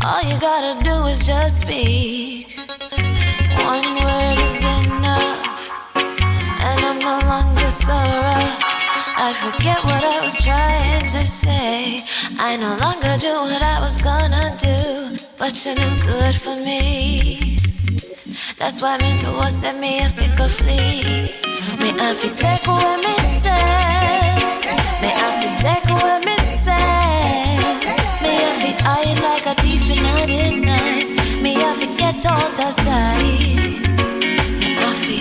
All you gotta do is just speak. One word is enough, and I'm no longer so rough. I forget what I was trying to say. I no longer do what I was gonna do, but you're no good for me. That's why me know I said me if it could flee. Me have to take away myself. Me have to take away myself. Me have to hide like a thief in the night. Me have to get out of sight. Me have to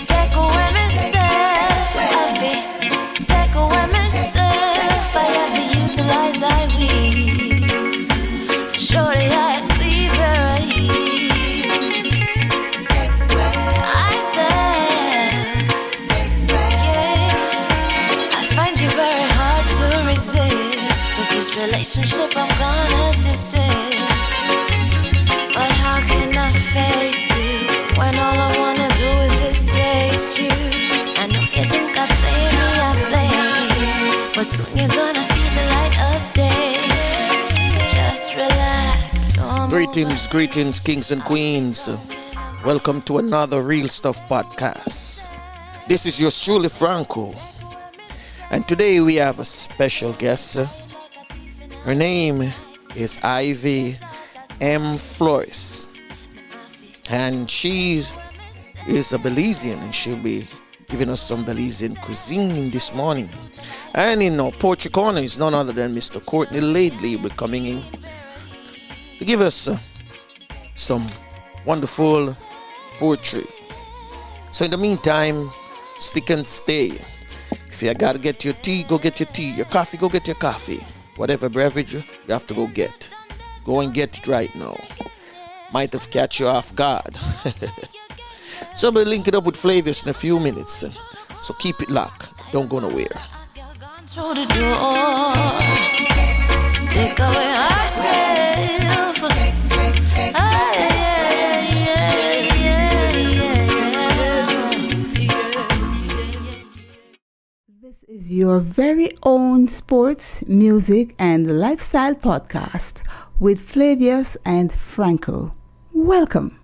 take away myself. I have to take away myself. I have to utilize thy wings. Show the eye cleave your eyes. I said, yeah, I find you very hard to resist. With this relationship I'm gonna desist. But how can I face you when all I wanna do is just taste you? I know you think I play me, I play, but soon you're gonna see the light of day. Just relax, don't Greetings, kings and queens. Welcome to another Real Stuff podcast. This is yours truly, Franco. And today we have a special guest. Her name is Ivy M. Flores. And she is a Belizean, and she'll be giving us some Belizean cuisine this morning. And in our poetry corner is none other than Mr. Courtney Laidley. Will be coming in to give us some wonderful poetry. So in the meantime, stick and stay. If you gotta get your tea, go get your tea. Your coffee, go get your coffee. Whatever beverage you have to go get. Go and get it right now. Might have catch you off guard. So we'll link it up with Flavius in a few minutes. So keep it locked. Don't go nowhere. through the door. Take away ourselves. Ah, yeah. This is your very own sports, music, and lifestyle podcast with Flavius and Franco. Welcome.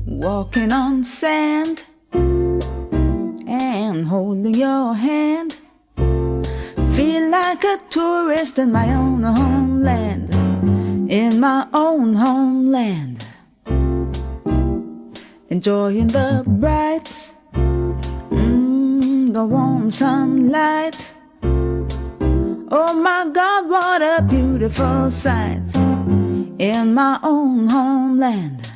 Walking on sand and holding your hand, feel like a tourist in my own homeland, in my own homeland, enjoying the bright, the warm sunlight. Oh my God, what a beautiful sight in my own homeland.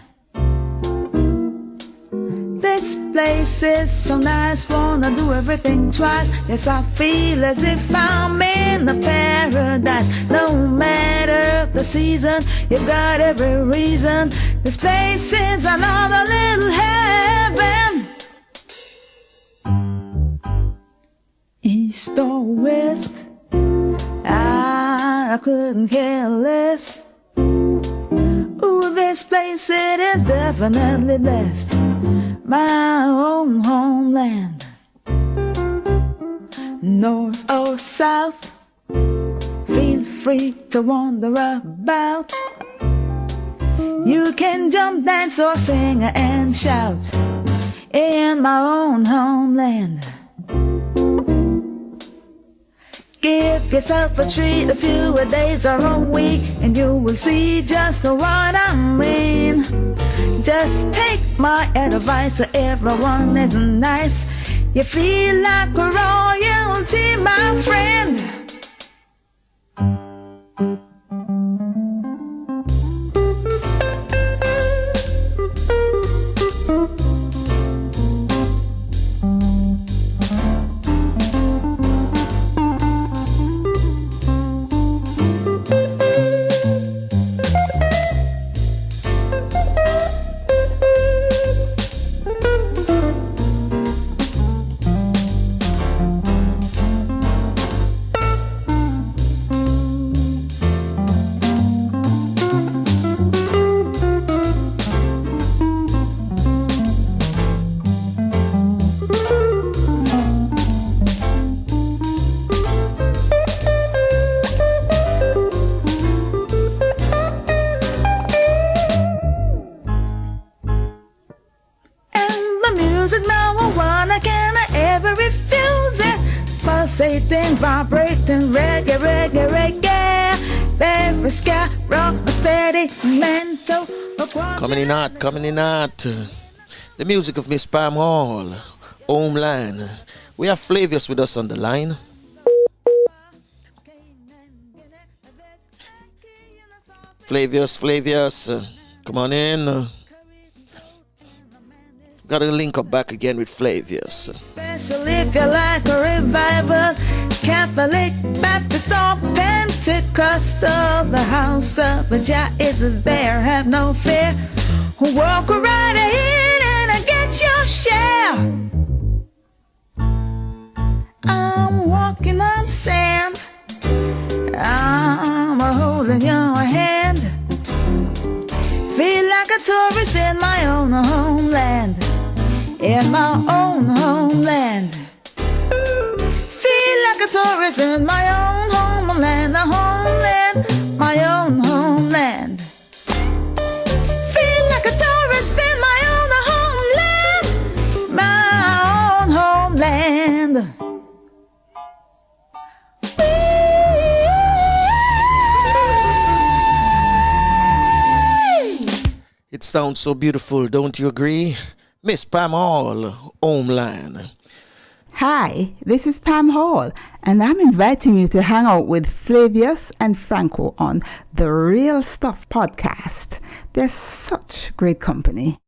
This place is so nice, wanna do everything twice. Yes, I feel as if I'm in a paradise. No matter the season, you've got every reason. This place is another little heaven. East or west, I couldn't care less. Ooh, this place, it is definitely blessed. My own homeland, north or south, feel free to wander about. You can jump, dance, or sing and shout in my own homeland. Give yourself a treat, a few days or a week, and you will see just what I mean. Just take my advice, everyone is nice. You feel like royalty, my friend. pulsating, vibrating, reggae, reggae, reggae. Very sky, rock, steady, mental. Coming in hot, coming in hot. The music of Miss Pam Hall, Homeland. We have Flavius with us on the line. Flavius, come on in. Got to link up back again with Flavius. Especially if you like a revival, Catholic, Baptist, or Pentecostal. The house of Jah is there, have no fear. Walk right in and get your share. I'm walking on sand. I'm holding your hand. Feel like a tourist in my own homeland. In my own homeland. Feel like a tourist in my own homeland. A homeland, my own homeland. Feel like a tourist in my own homeland. My own homeland. It sounds so beautiful, don't you agree? Miss Pam Hall, Homeland. Hi, this is Pam Hall, and I'm inviting you to hang out with Flavius and Franco on the Real Stuff podcast. They're such great company.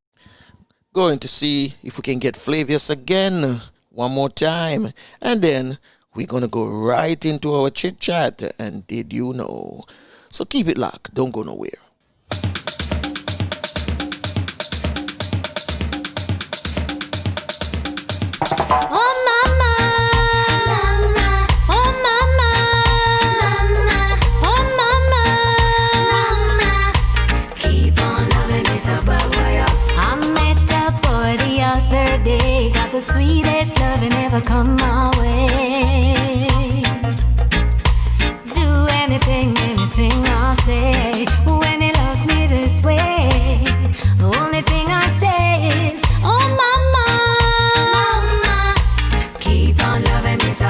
Going to see if we can get Flavius again one more time, and then we're going to go right into our chit chat. And did you know? So keep it locked, don't go nowhere. Oh mama, oh mama, oh mama, keep on loving me so bad, boy. I met a boy the other day, got the sweetest loving ever come my way. Do anything I say when he loves me this way. The only thing I say is, oh mama.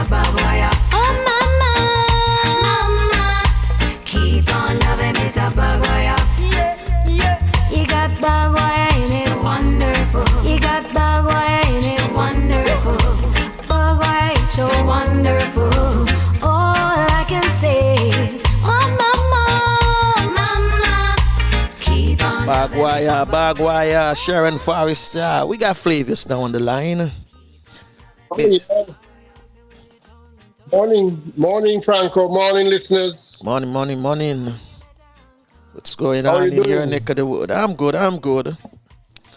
Oh mama, keep on loving me so bad, boy. You got bad boy in it, so wonderful. You got bad boy in it, so wonderful. Bad boy, so wonderful. All I can say is, oh mama, keep on. Bagwaya, Sharon Forrester. We got Flavius now on the line. Yes. Morning, Franco. Morning, listeners. Morning. What's going on in your neck of the wood? I'm good.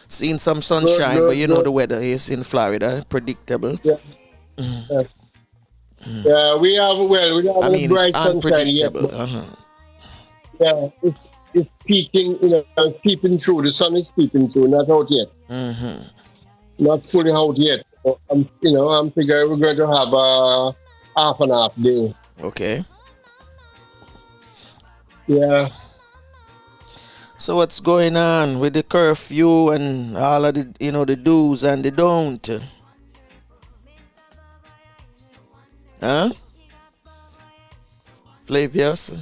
Seeing some sunshine, but you know the weather is in Florida, predictable. Yeah. Yeah, we have a bright sunshine yet. Yeah, it's peeking, it's peeping through. The sun is peeping through, not out yet. Not fully out yet. I'm figuring we're going to have a half and half day. Okay. Yeah. So what's going on with the curfew and all of the, the do's and the don't? Huh? Flavius?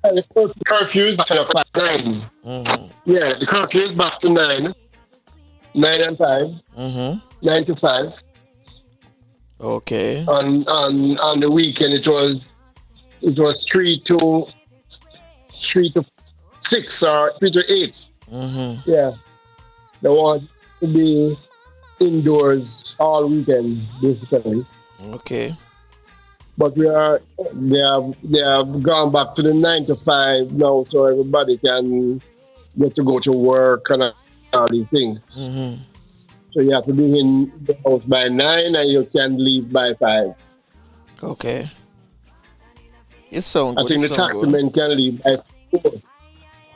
The curfew is back to 9. Yeah, the curfew is back to 9. 9 and 5. 9 to 5. Okay. On the weekend it was 3 to 6 or 3 to 8. Yeah. They want to be indoors all weekend, basically. Okay. But they have gone back to the 9 to 5 now, so everybody can get to go to work and all these things. So you have to be in the house by 9 and you can leave by 5. Okay. It sounds good. I think the taximen can leave by 4.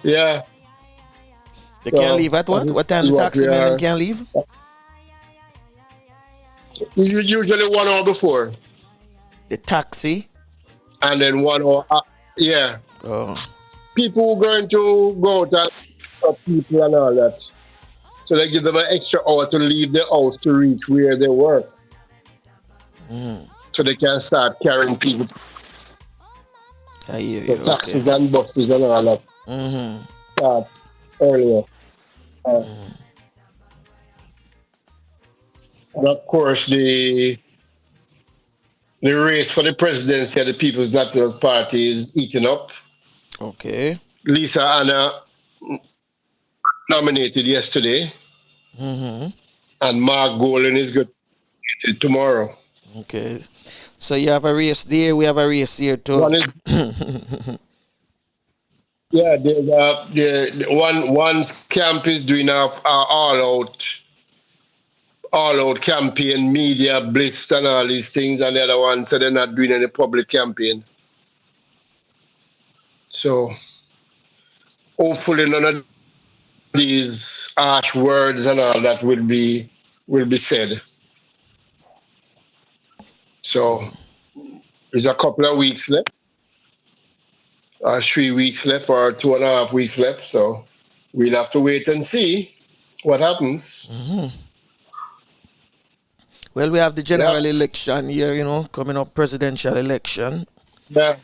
Yeah. They can't leave at what? What time the taximen can leave? Usually 1 hour before. The taxi? And then 1 hour yeah. Oh. People going to go to people and all that. So they give them an extra hour to leave the house to reach where they work. so they can start carrying people I hear to you. taxis Okay. and buses and all that Mm-hmm. start earlier. Uh, and of course, the race for the presidency of the People's National Party is eating up. Okay. Lisa Anna nominated yesterday, Mm-hmm. and Mark Golan is good tomorrow. Okay. So you have a race there, we have a race here too. One is yeah, the one camp is doing a all out campaign, media blitz and all these things, and the other one said they're not doing any public campaign. So hopefully none of these harsh words and all that will be said. So there's a couple of weeks left, 3 weeks left, or 2.5 weeks left. So we'll have to wait and see what happens. Mm-hmm. Well, we have the general election here, coming up, presidential election, Yeah.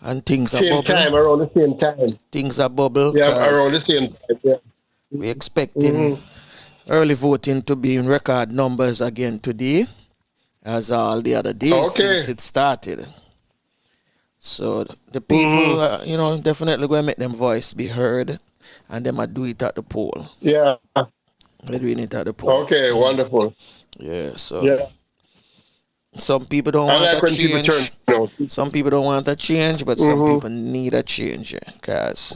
and things are Same bubble. time, around the same time. Things are bubble. Yeah, 'cause around the same time. Yeah. we're expecting early voting to be in record numbers again today, as all the other days since it started. So the people, definitely going to make them voice be heard, and them do it at the poll. Yeah. They're doing it at the poll. Okay, wonderful. Yeah, so Yeah. some people don't I want like a when people change. turn out. Some people don't want a change, but some people need a change, because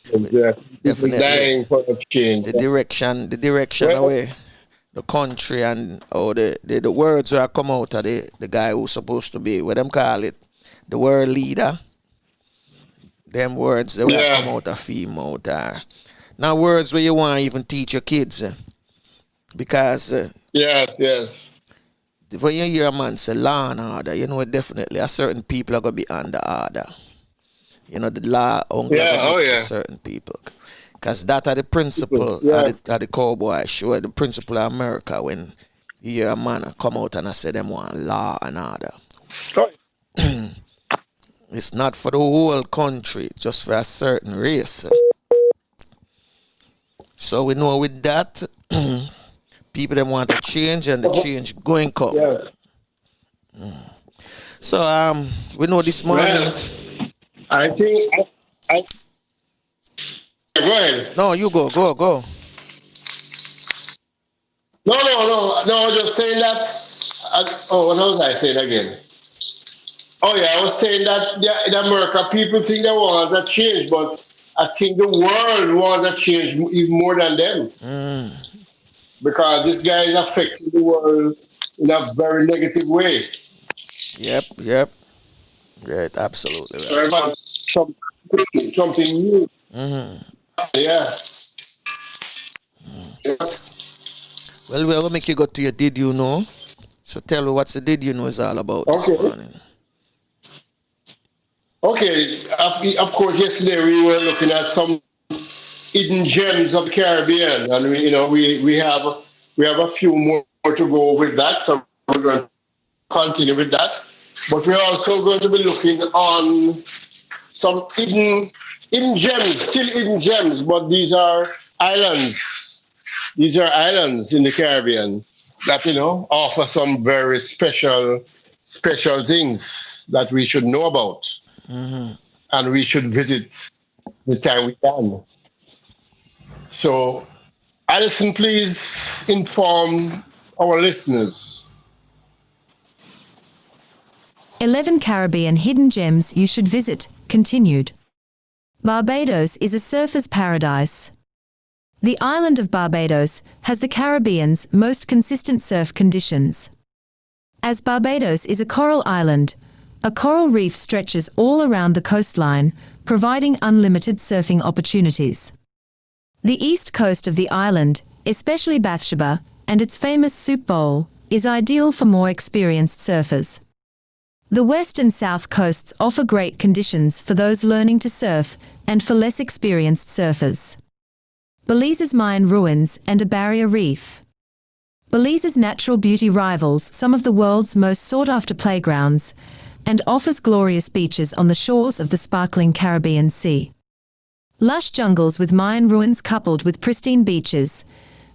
Yeah. People definitely dying for a change. the direction Well, away the country, and the words that come out of the guy who's supposed to be, what them call it, the world leader. Them words that will come out of him out are now words where you want to even teach your kids, because yes. when you hear a man say law and order, definitely a certain people are going to be under order. The law only for certain people. Because that are the principle of the cowboy show, the principle of America, when you hear a man come out and I say them want law and order. It's not for the whole country, just for a certain race. So we know with that, people them want to change, and the change going come. Yeah. So we know this morning. Well, I think I go ahead. No, you go. No. I was just saying that. What was I saying again? Oh yeah, I was saying that in America, people think they want a change, but I think the world wants a change even more than them. Because this guy is affecting the world in a very negative way. Yep. Right, absolutely right. So everyone something new. Yeah. Well, we'll make you go to your Did You Know. So tell me what's the Did You Know is all about this morning. Okay, of course, yesterday we were looking at some hidden gems of the Caribbean, and we have a few more to go with that, so we're going to continue with that. But we're also going to be looking on some hidden gems, still hidden gems, but these are islands. These are islands in the Caribbean that offer some very special things that we should know about. And we should visit the time we can. So, Alison, please inform our listeners. 11 Caribbean hidden gems you should visit, continued. Barbados is a surfer's paradise. The island of Barbados has the Caribbean's most consistent surf conditions. As Barbados is a coral island, a coral reef stretches all around the coastline, providing unlimited surfing opportunities. The east coast of the island, especially Bathsheba, and its famous soup bowl, is ideal for more experienced surfers. The west and south coasts offer great conditions for those learning to surf and for less experienced surfers. Belize's Mayan ruins and a barrier reef. Belize's natural beauty rivals some of the world's most sought-after playgrounds and offers glorious beaches on the shores of the sparkling Caribbean Sea. Lush jungles with Mayan ruins coupled with pristine beaches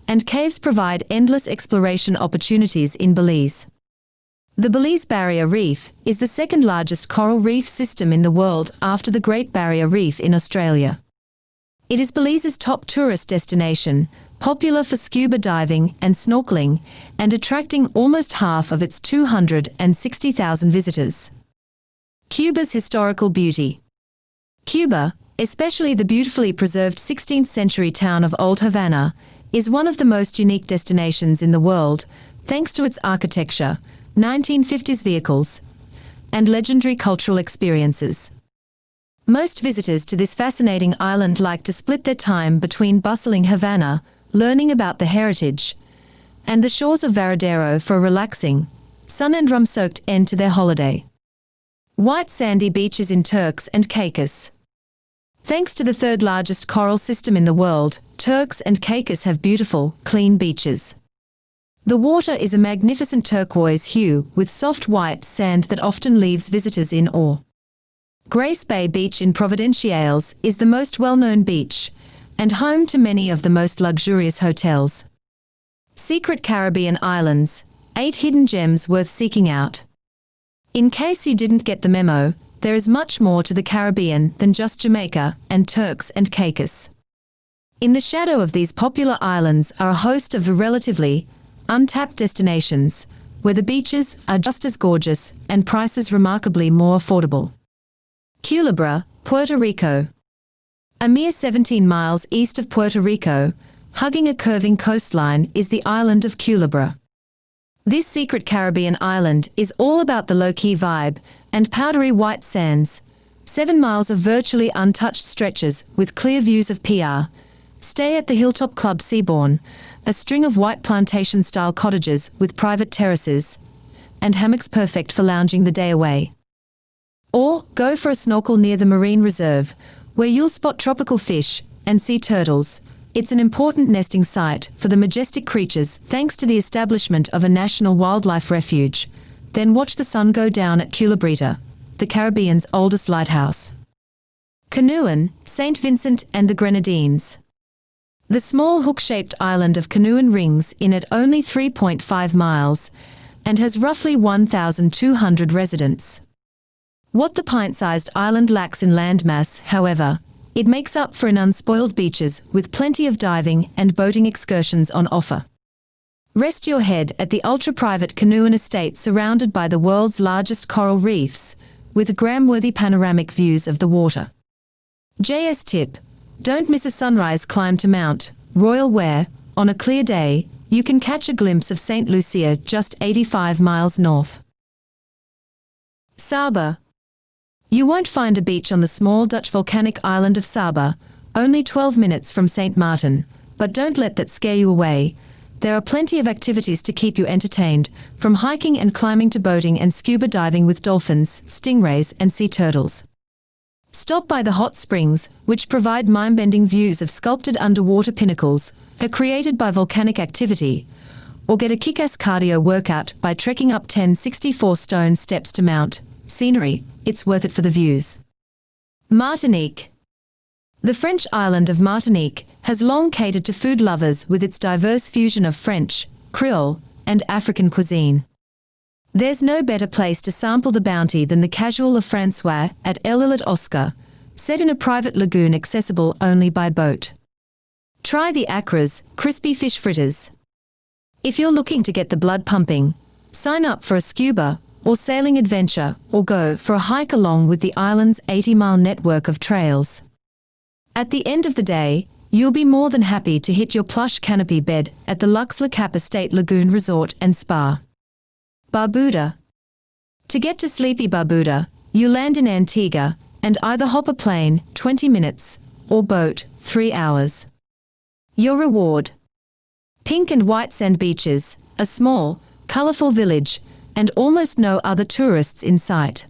and caves provide endless exploration opportunities in Belize. The Belize Barrier Reef is the second largest coral reef system in the world after the Great Barrier Reef in Australia. It is Belize's top tourist destination, popular for scuba diving and snorkeling, and attracting almost half of its 260,000 visitors. Cuba's historical beauty. Cuba, especially the beautifully preserved 16th century town of Old Havana, is one of the most unique destinations in the world, thanks to its architecture, 1950s vehicles, and legendary cultural experiences. Most visitors to this fascinating island like to split their time between bustling Havana, learning about the heritage, and the shores of Varadero for a relaxing, sun and rum-soaked end to their holiday. White sandy beaches in Turks and Caicos. Thanks to the third largest coral system in the world, Turks and Caicos have beautiful, clean beaches. The water is a magnificent turquoise hue with soft white sand that often leaves visitors in awe. Grace Bay Beach in Providenciales is the most well-known beach and home to many of the most luxurious hotels. Secret Caribbean Islands, 8 hidden gems worth seeking out. In case you didn't get the memo, there is much more to the Caribbean than just Jamaica and Turks and Caicos. In the shadow of these popular islands are a host of relatively untapped destinations, where the beaches are just as gorgeous and prices remarkably more affordable. Culebra, Puerto Rico. A mere 17 miles east of Puerto Rico, hugging a curving coastline is the island of Culebra. This secret Caribbean island is all about the low-key vibe and powdery white sands, 7 miles of virtually untouched stretches with clear views of PR. Stay at the Hilltop Club Seabourn, a string of white plantation-style cottages with private terraces and hammocks perfect for lounging the day away. Or go for a snorkel near the Marine Reserve, where you'll spot tropical fish and sea turtles. It's an important nesting site for the majestic creatures thanks to the establishment of a national wildlife refuge. Then watch the sun go down at Culebrita, the Caribbean's oldest lighthouse. Canoan, St. Vincent and the Grenadines. The small hook-shaped island of Canoan rings in at only 3.5 miles and has roughly 1,200 residents. What the pint-sized island lacks in landmass, however, it makes up for in unspoiled beaches with plenty of diving and boating excursions on offer. Rest your head at the ultra-private Canoan estate surrounded by the world's largest coral reefs, with gram-worthy panoramic views of the water. JS tip: don't miss a sunrise climb to Mount Royal where, on a clear day, you can catch a glimpse of St. Lucia just 85 miles north. Saba. You won't find a beach on the small Dutch volcanic island of Saba, only 12 minutes from St. Martin, but don't let that scare you away. There are plenty of activities to keep you entertained, from hiking and climbing to boating and scuba diving with dolphins, stingrays and sea turtles. Stop by the hot springs, which provide mind-bending views of sculpted underwater pinnacles, created by volcanic activity, or get a kick-ass cardio workout by trekking up 1064 stone steps to Mount Scenery. It's worth it for the views. Martinique. The French island of Martinique has long catered to food lovers with its diverse fusion of French, Creole, and African cuisine. There's no better place to sample the bounty than the Casual of Francois at El Islet Oscar, set in a private lagoon accessible only by boat. Try the Accra's crispy fish fritters. If you're looking to get the blood pumping, sign up for a scuba or sailing adventure, or go for a hike along with the island's 80-mile network of trails. At the end of the day, you'll be more than happy to hit your plush canopy bed at the Lux Le Cap Estate Lagoon Resort and Spa. Barbuda. To get to sleepy Barbuda, you land in Antigua and either hop a plane, 20 minutes, or boat, 3 hours. Your reward. Pink and white sand beaches, a small, colorful village, and almost no other tourists in sight.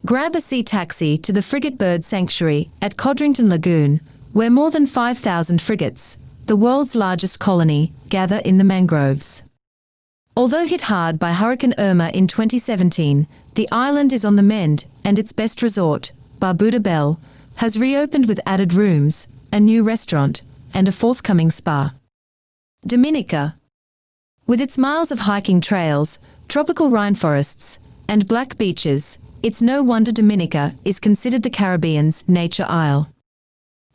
Grab a sea taxi to the Frigate Bird Sanctuary at Codrington Lagoon, where more than 5,000 frigates, the world's largest colony, gather in the mangroves. Although hit hard by Hurricane Irma in 2017, the island is on the mend, and its best resort, Barbuda Bell, has reopened with added rooms, a new restaurant, and a forthcoming spa. Dominica. With its miles of hiking trails, tropical rainforests, and black beaches, it's no wonder Dominica is considered the Caribbean's nature isle.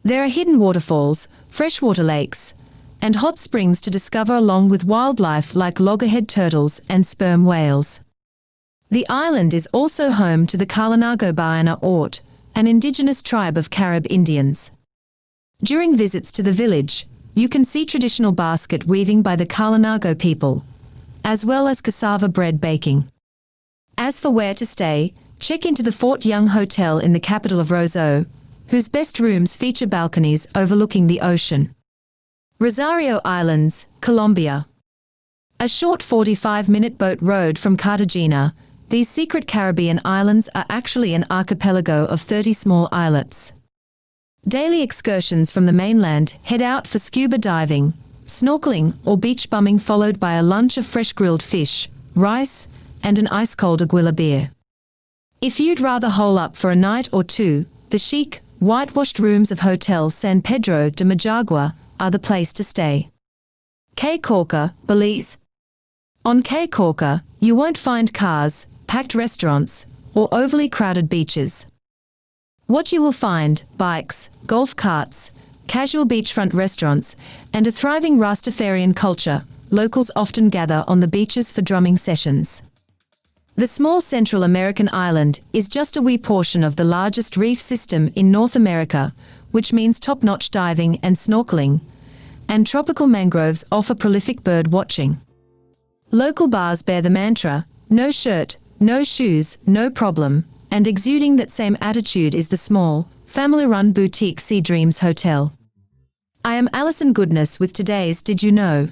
There are hidden waterfalls, freshwater lakes, and hot springs to discover, along with wildlife like loggerhead turtles and sperm whales. The island is also home to the Kalinago Baina Ort, an indigenous tribe of Carib Indians. During visits to the village, you can see traditional basket weaving by the Kalinago people, as well as cassava bread baking. As for where to stay, check into the Fort Young Hotel in the capital of Roseau, whose best rooms feature balconies overlooking the ocean. Rosario Islands, Colombia. A short 45-minute boat ride from Cartagena, these secret Caribbean islands are actually an archipelago of 30 small islets. Daily excursions from the mainland head out for scuba diving, snorkeling, or beach bumming, followed by a lunch of fresh grilled fish, rice, and an ice-cold Aguila beer. If you'd rather hole up for a night or two, the chic, whitewashed rooms of Hotel San Pedro de Majagua are the place to stay. Caye Caulker, Belize. On Caye Caulker, you won't find cars, packed restaurants, or overly crowded beaches. What you will find: bikes, golf carts, casual beachfront restaurants, and a thriving Rastafarian culture. Locals often gather on the beaches for drumming sessions. The small Central American island is just a wee portion of the largest reef system in North America, which means top-notch diving and snorkeling, and tropical mangroves offer prolific bird watching. Local bars bear the mantra, "No shirt, no shoes, no problem," and exuding that same attitude is the small, family-run boutique Sea Dreams Hotel. I am Alison Goodness with today's Did You Know?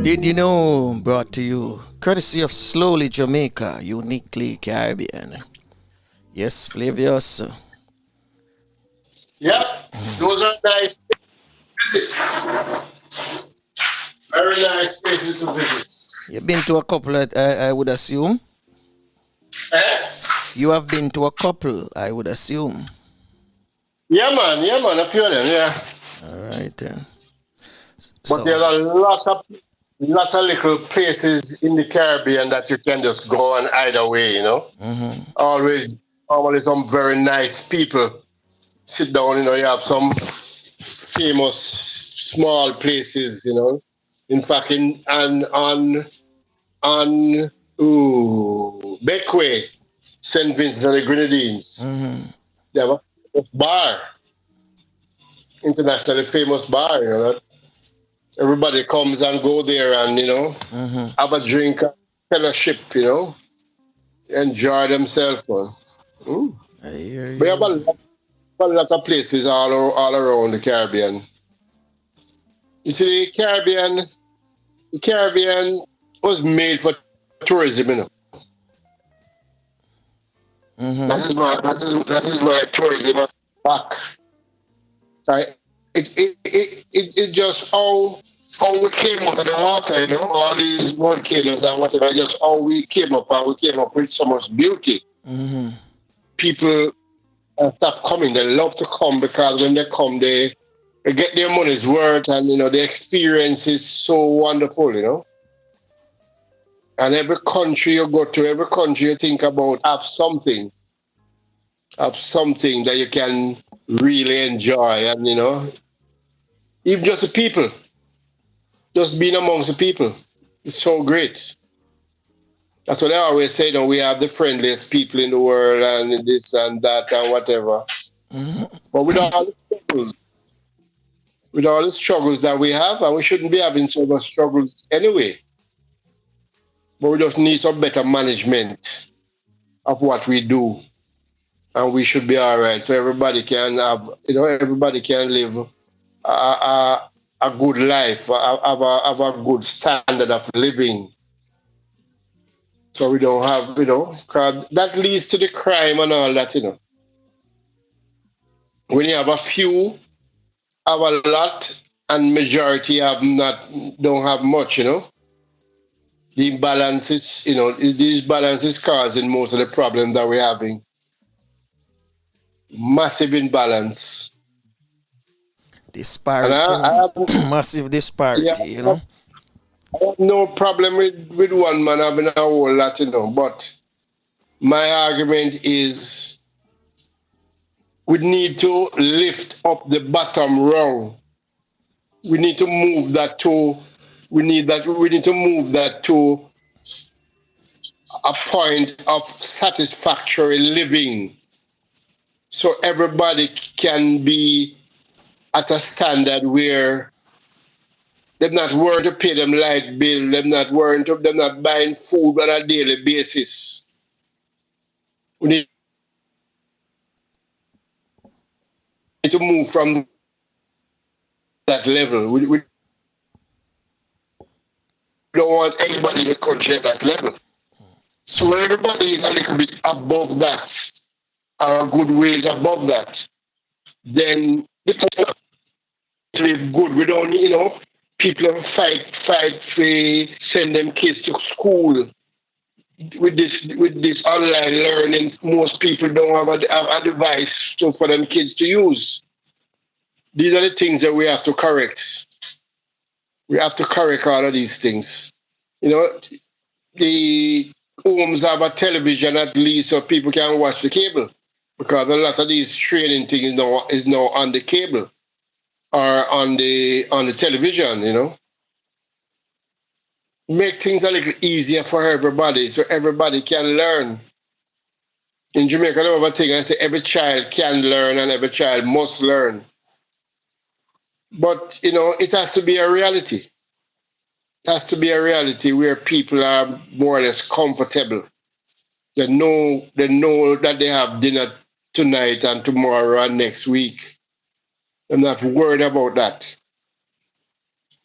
Did You Know, brought to you courtesy of Slowly Jamaica, uniquely Caribbean. Yes, Flavius. Yep, those are nice visits. Very nice places to visit. You've been to a couple, I would assume. Eh? You have been to a couple, I would assume. Yeah, man, a few of them, yeah. All right, then. But there's a lot of little places in the Caribbean that you can just go on either way, you know. Mm-hmm. Always some very nice people. Sit down, you know, you have some famous small places, you know. In fact, on Beckway, St. Vincent and the Grenadines, they have a bar, internationally famous bar, you know. Everybody comes and go there and, you know, have a drink, fellowship, you know, enjoy themselves. We have a lot of places all around the Caribbean. You see, the Caribbean was made for tourism, you know. That is why tourism is back. It just how we came out of the water, you know, all these volcanoes and whatever, just how we came up, and we came up with so much beauty. People stop coming. They love to come because when they come, they get their money's worth, and, you know, the experience is so wonderful, you know. And every country you go to, every country you think about, have something that you can really enjoy, and, you know, even just the people, just being amongst the people, it's so great. That's what I always say, you know, we have the friendliest people in the world and this and that and whatever. But with all the struggles that we have, and we shouldn't be having so much struggles anyway, but we just need some better management of what we do, and we should be all right. So everybody can have, you know, everybody can live a a good life, have a good standard of living. So we don't have, because that leads to the crime and all that, When you have a few, have a lot, and majority don't have much, The imbalances, these balances causing most of the problems that we're having. Massive imbalance. Disparity, massive disparity, I have no problem with one man having a whole lot, but my argument is we need to lift up the bottom rung. We need to move that to a point of satisfactory living, so everybody can be at a standard where they're not worrying to pay them light bill, they're not buying food on a daily basis. We need to move from that level. We don't want anybody in the country at that level. So everybody is a little bit above that, or a good ways above that, then the country live good. We don't, people fight for send them kids to school. With this online learning, most people don't have a device for them kids to use. These are the things that we have to correct. We have to correct all of these things. The homes have a television at least so people can watch the cable, because a lot of these training things is now on the cable or on the television, Make things a little easier for everybody so everybody can learn. In Jamaica, they have a thing I say every child can learn and every child must learn. But, it has to be a reality. It has to be a reality where people are more or less comfortable. They know that they have dinner tonight and tomorrow and next week. They're not worried about that.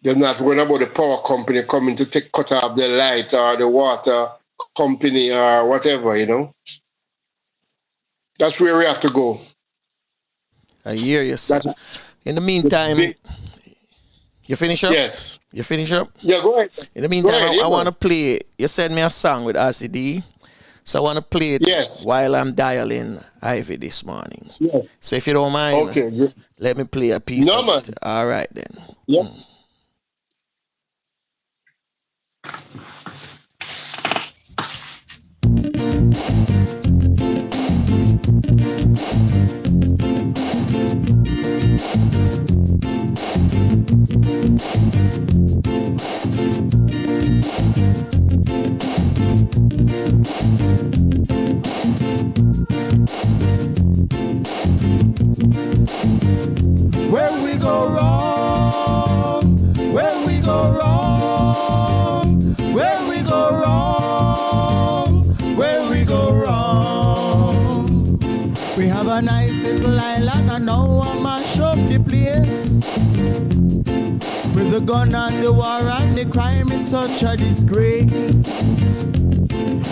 They're not worried about the power company coming to cut off the light or the water company or whatever, That's where we have to go. I hear you, sir. In the meantime, you finish up? Yes. You finish up? Yeah, go ahead. In the meantime, I want to play. You sent me a song with RCD. So I want to play it while I'm dialing Ivy this morning. Yes. So if you don't mind, let me play a piece of it. All right, then. Yep. Where we go wrong, where we go wrong, where we go wrong, where we go wrong. We have a nice little island and now I mash up the place. With the gun and the war and the crime is such a disgrace.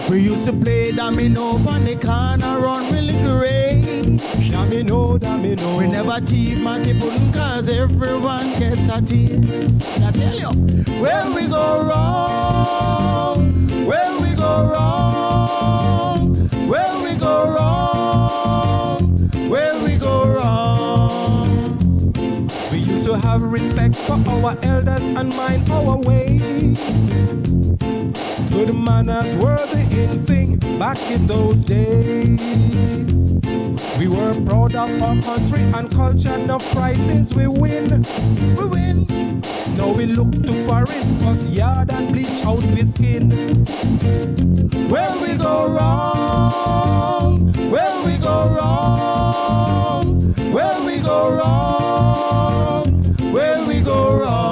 We used to play domino on the corner run with little race. Domino, domino. We never thief Matty Pudding cause everyone gets a taste. I tell you, where we go wrong, where we go wrong, where we go wrong, where we go wrong. We used to have respect for our elders and mind our ways. Good manners were the in thing back in those days. We were proud of our country and culture, no pride means we win. We win. Now we look to foreign, cause yard and bleach out with skin. Where we go wrong, where we go wrong, where we go wrong, where we go wrong.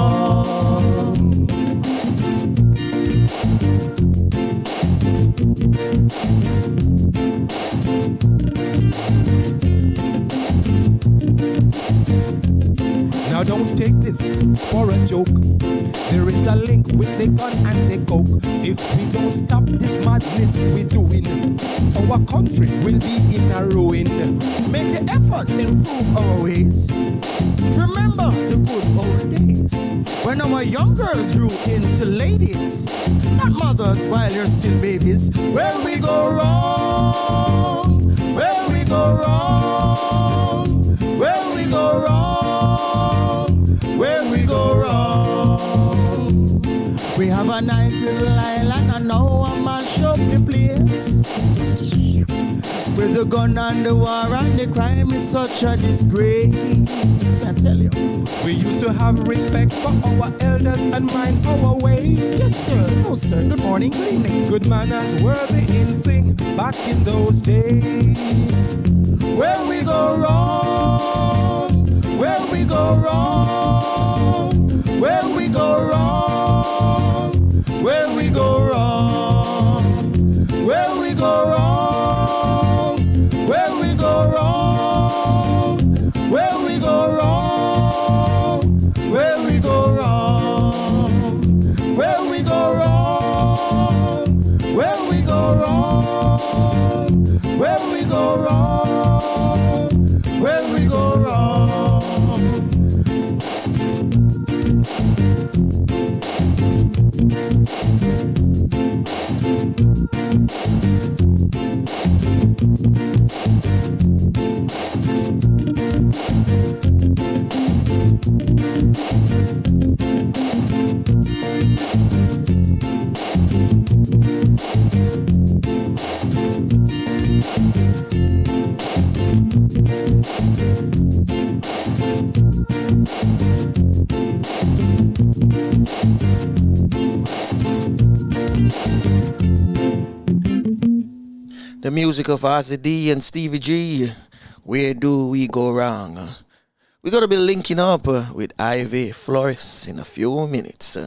Now don't take this for a joke. There is a link with the gun and the coke. If we don't stop this madness we're doing, our country will be in a ruin. Make the effort, improve our ways. Remember the good old days when our young girls grew into ladies, not mothers while you're still babies. Where we go wrong, where we go wrong, where we go wrong, where we go wrong. We have a nice little island and now I mash up the place. With the gun and the war and the crime is such a disgrace. I tell you. We used to have respect for our elders and mind our ways. Yes, sir. No, sir. Good morning, good evening. Good manners were the in thing back in those days. Where we go wrong, where we go wrong, where we go wrong, where we go wrong, where we go wrong, where we go wrong, where we go wrong, where we go wrong, where we go wrong, where we go wrong, where we go wrong, where we go wrong. The music of Ozzy D and Stevie G. Where do we go wrong? We're going to be linking up with Ivy Flores in a few minutes.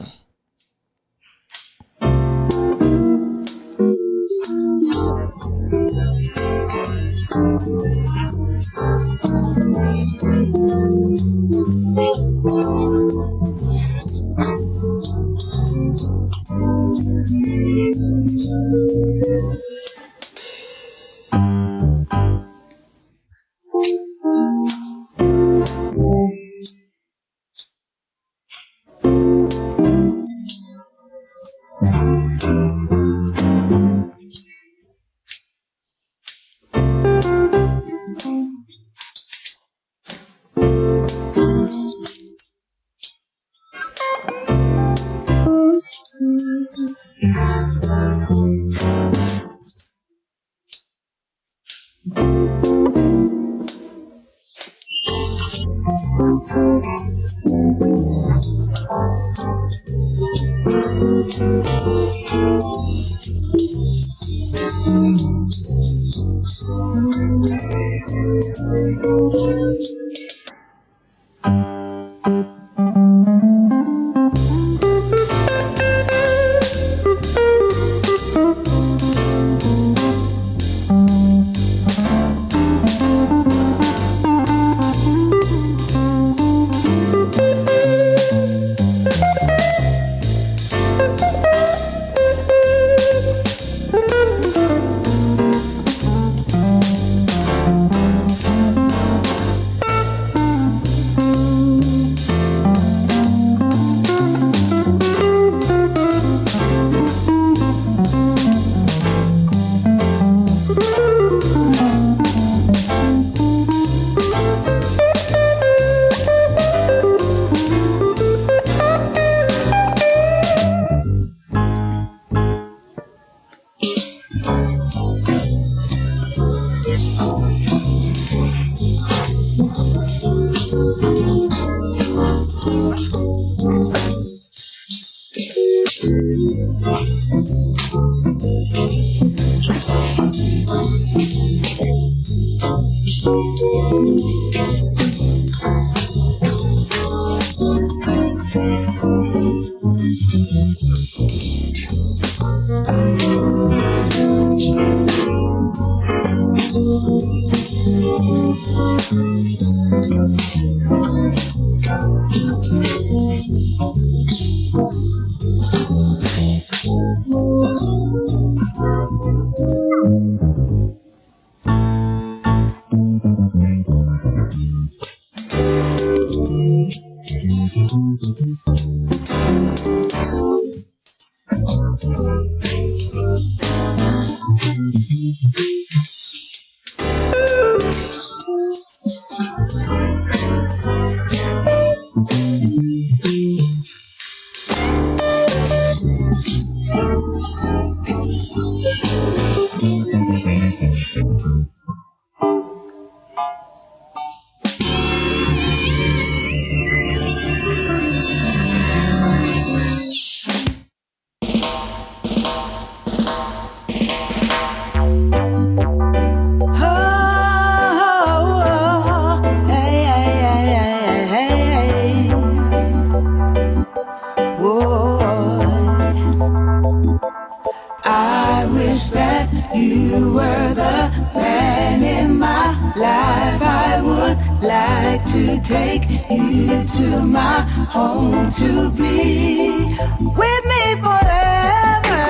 to take you to my home to be with me forever.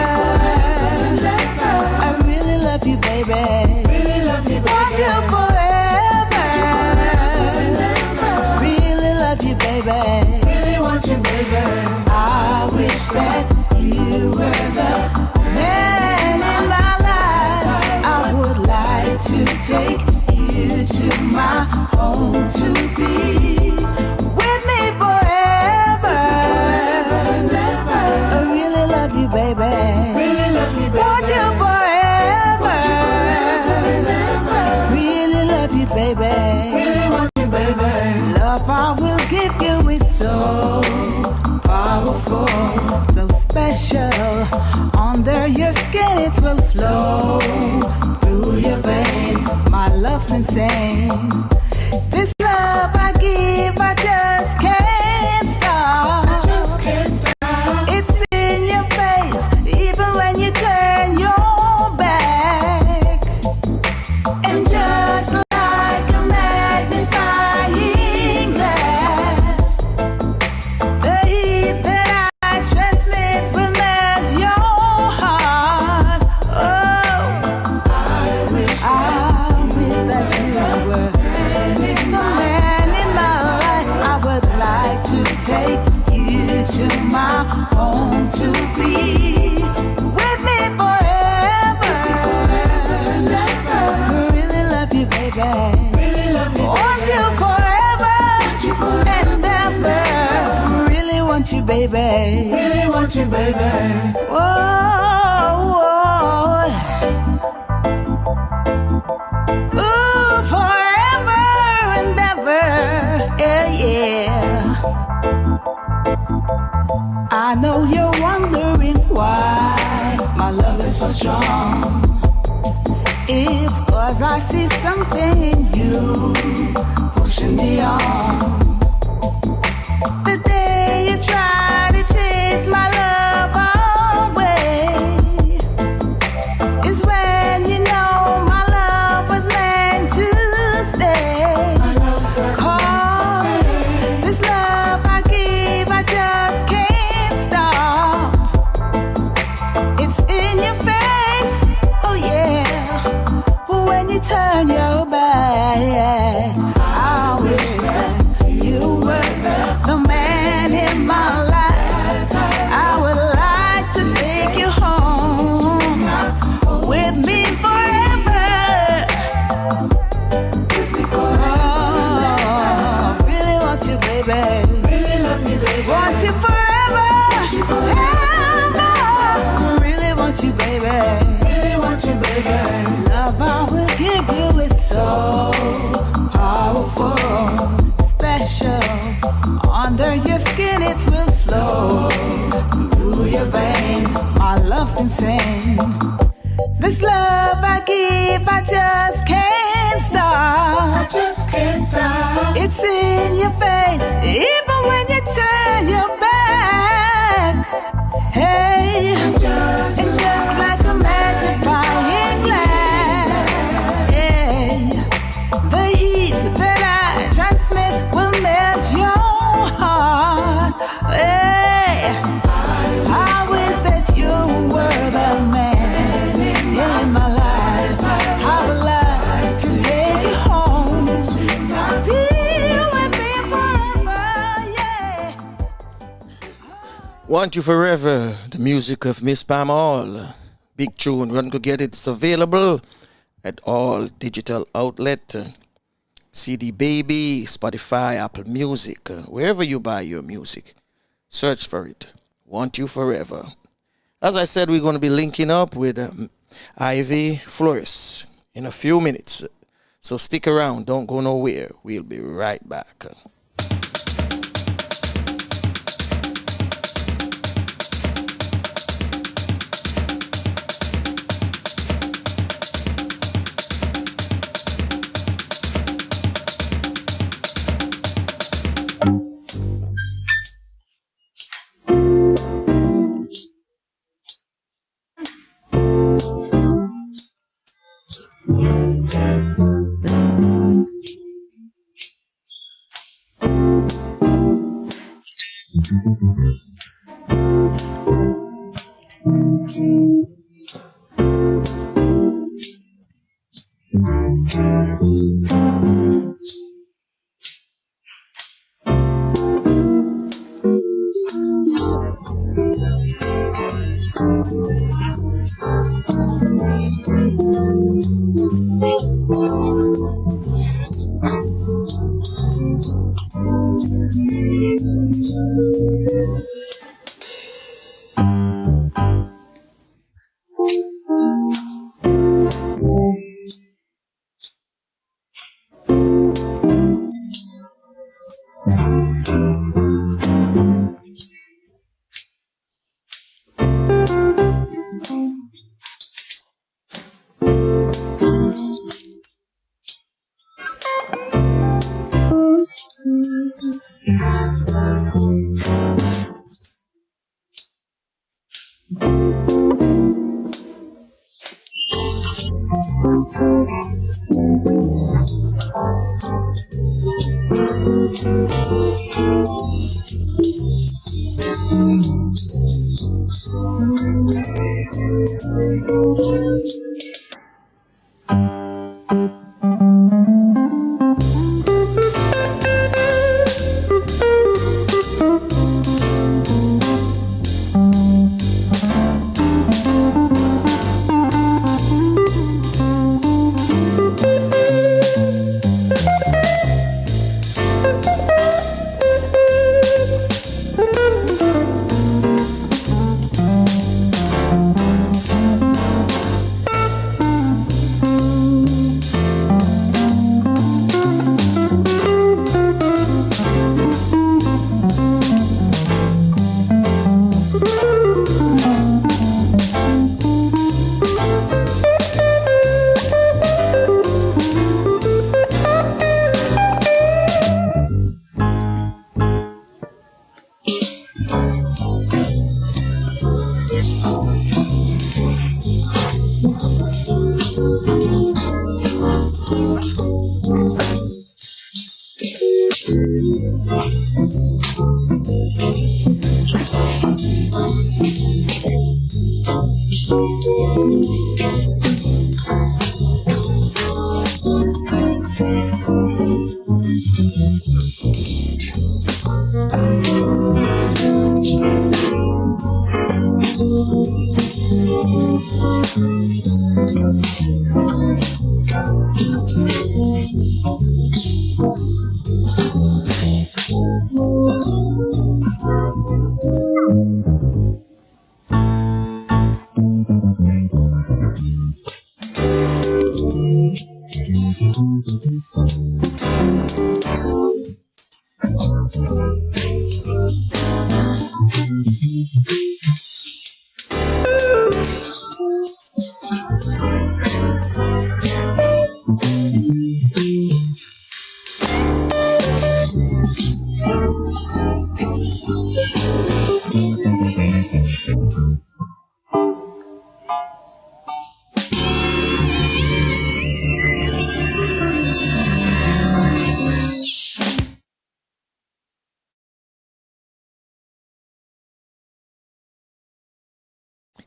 I really love you, baby. Really love you, baby. Want you forever. Really love you, baby. Really want you, baby. I wish that you were the man in my life. I would like to take you to my home to be with me forever. I really love you, baby. Really love you, baby. Want you forever. Really love you, baby. Really want you, baby. Love I will give you is so powerful, so special. Under your skin it will flow through your veins. My love's insane. This love I give, I just can't stop. I just can't stop. It's in your face, even when you turn your back. And just like a magnifying glass, the heat that I transmit will melt your heart. Oh, I wish that you were the man in my life. I would like to take you to my home to be with me forever. Really love you, baby. Really love you, want you forever and ever. Really want you, baby. Really want you, baby. Whoa, whoa. Ooh, forever and ever. Yeah, yeah. I know you're wondering why my love is so strong. It's 'cause I see something in you pushing me on. The day you try to chase my love away is when you know my love was meant to stay. Cause this love I give, I just can't stop. It's in your face, oh yeah. When you turn your back, I wish that you were the man in my life. I would like to take you home with me forever. Oh, really want you, baby. Really love you, baby. Want you forever. Ever. Really want you, baby. Really want you, baby. Love I will give you is so powerful, special. Under your skin it will flow through your veins. My love's insane. This love I give, I just can't stop. I just can't stop. It's in your face, even when you turn your back. Hey, and just like a magnifying glass, yeah, the heat that I transmit will melt your heart. Hey, I wish that you were the man in my life. I would like to take you home to be with me forever, yeah. Want You Forever, the music of Miss Pam Hall. Big tune, run to get it. It's available at all digital outlet. CD Baby, Spotify, Apple Music, wherever you buy your music. Search for it. Want You Forever. As I said, we're going to be linking up with Ivy Flores in a few minutes. So stick around, don't go nowhere. We'll be right back.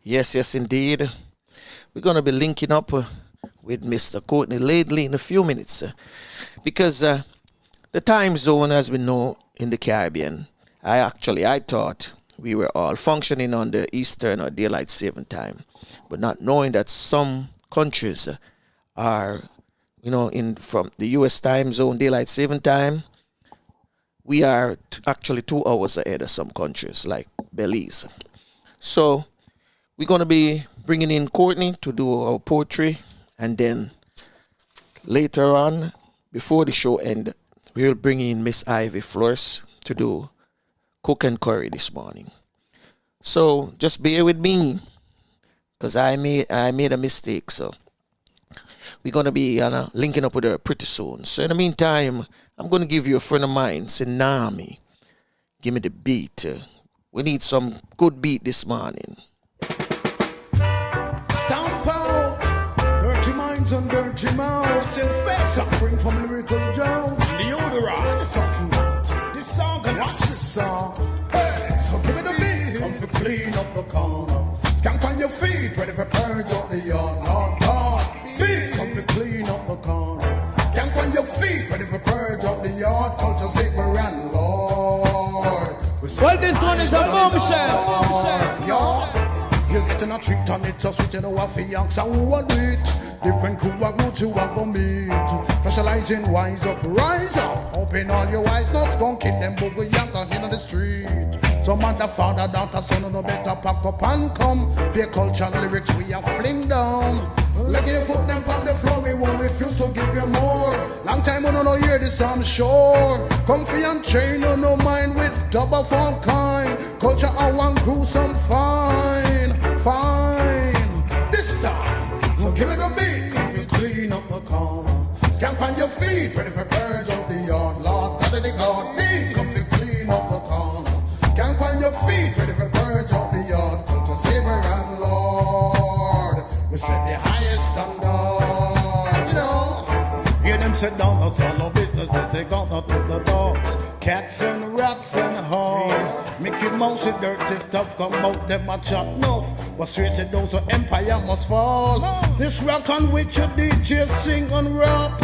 Yes, indeed. We're going to be linking up with Mr. Courtney Laidley in a few minutes because the time zone, as we know in the Caribbean, I thought we were all functioning on the Eastern or Daylight Saving Time, but not knowing that some countries are, from the U.S. time zone, Daylight Saving Time, we are actually 2 hours ahead of some countries like Belize. So we're going to be bringing in Courtney to do our poetry, and then later on, before the show ends, we'll bring in Miss Ivy Flores to do Cook and Curry this morning. So just bear with me, because I made a mistake. So we're going to be linking up with her pretty soon. So in the meantime, I'm going to give you a friend of mine, Tsunami. Give me the beat. We need some good beat this morning. Stamp out dirty minds and dirty mouths, suffering from lyrical drought. Deodorant sucking out this song and watch this song. Hey, so give me the beat, come for clean up the corner. Skank on your feet, ready for purge up the yard. Not God, beat, come for clean up the corner. Skank on your feet, ready for purge up the yard. Culture safer and Lord. Well, this one is a bombshell. You're getting a treat on it, so sweet, you know what for yanks and who want it. Different crew I go to, I go meet. Specialize in wise up, rise up. Open all your eyes, not gon' kill them booger yanker in the street. Some mother, father, daughter, son, no better pack up and come. Play culture lyrics we are fling down. Let your foot them on the floor, we won't refuse to give you more. Long time we don't hear this, I'm sure. Comfy and chain, no mind with double fall kind. Culture I want gruesome, fine, fine. This time, so give it a beat, comfy clean up the corner. Scamp on your feet, ready for purge of the yard. Lord, God of the God, beat, comfy clean up the corner. Scamp on your feet, ready for purge of the yard. Culture Savior and Lord, we set the highest standard, you know. Hear them sit down, no solo business, they take out not to the dogs. Cats and rats and hard. Mickey Mouse and dirty stuff come out, them a chat enough. But seriously, those who empire must fall. This rock on which your DJ sing and rap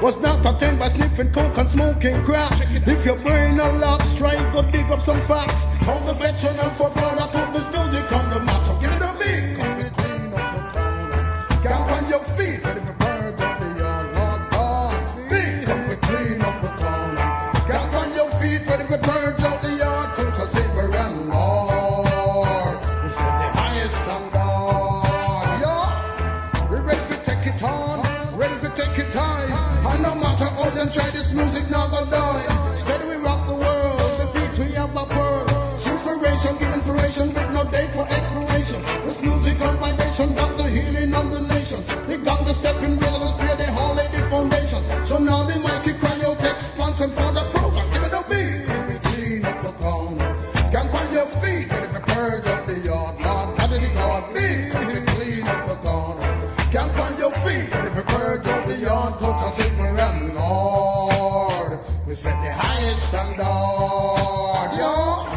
was not attained by sniffing coke and smoking crack. If your brain a lapse, try go dig up some facts. Hold the veteran and for fun, I put this music on the map. So give it a beat, come and clean up the town. Stamp on your feet, ready for birds of the yard. Lord God, beat, come and clean up the town. Stamp on your feet, ready for birds of the yard. Culture Savior and Lord, we set the highest standard. Yeah, we ready to take it on, ready to take it high. And no matter how them try, this music not gonna die. Steady we rock the world, the beat we have a pearl. Inspiration, give inspiration with no date for expiration. This music on vibration got the healing of the nation. They got the stepping wheel of the spear, they all lay the foundation. So now they might keep cry out expansion for the program. Give it a beat, if we clean up the corner. Scamp on your feet, ready for purge up the yard. Lord, God of the God, beat, if we clean up the corner. Scamp on your feet, ready for purge up the yard. Culture Savior and Lord, we set the highest standard, yo.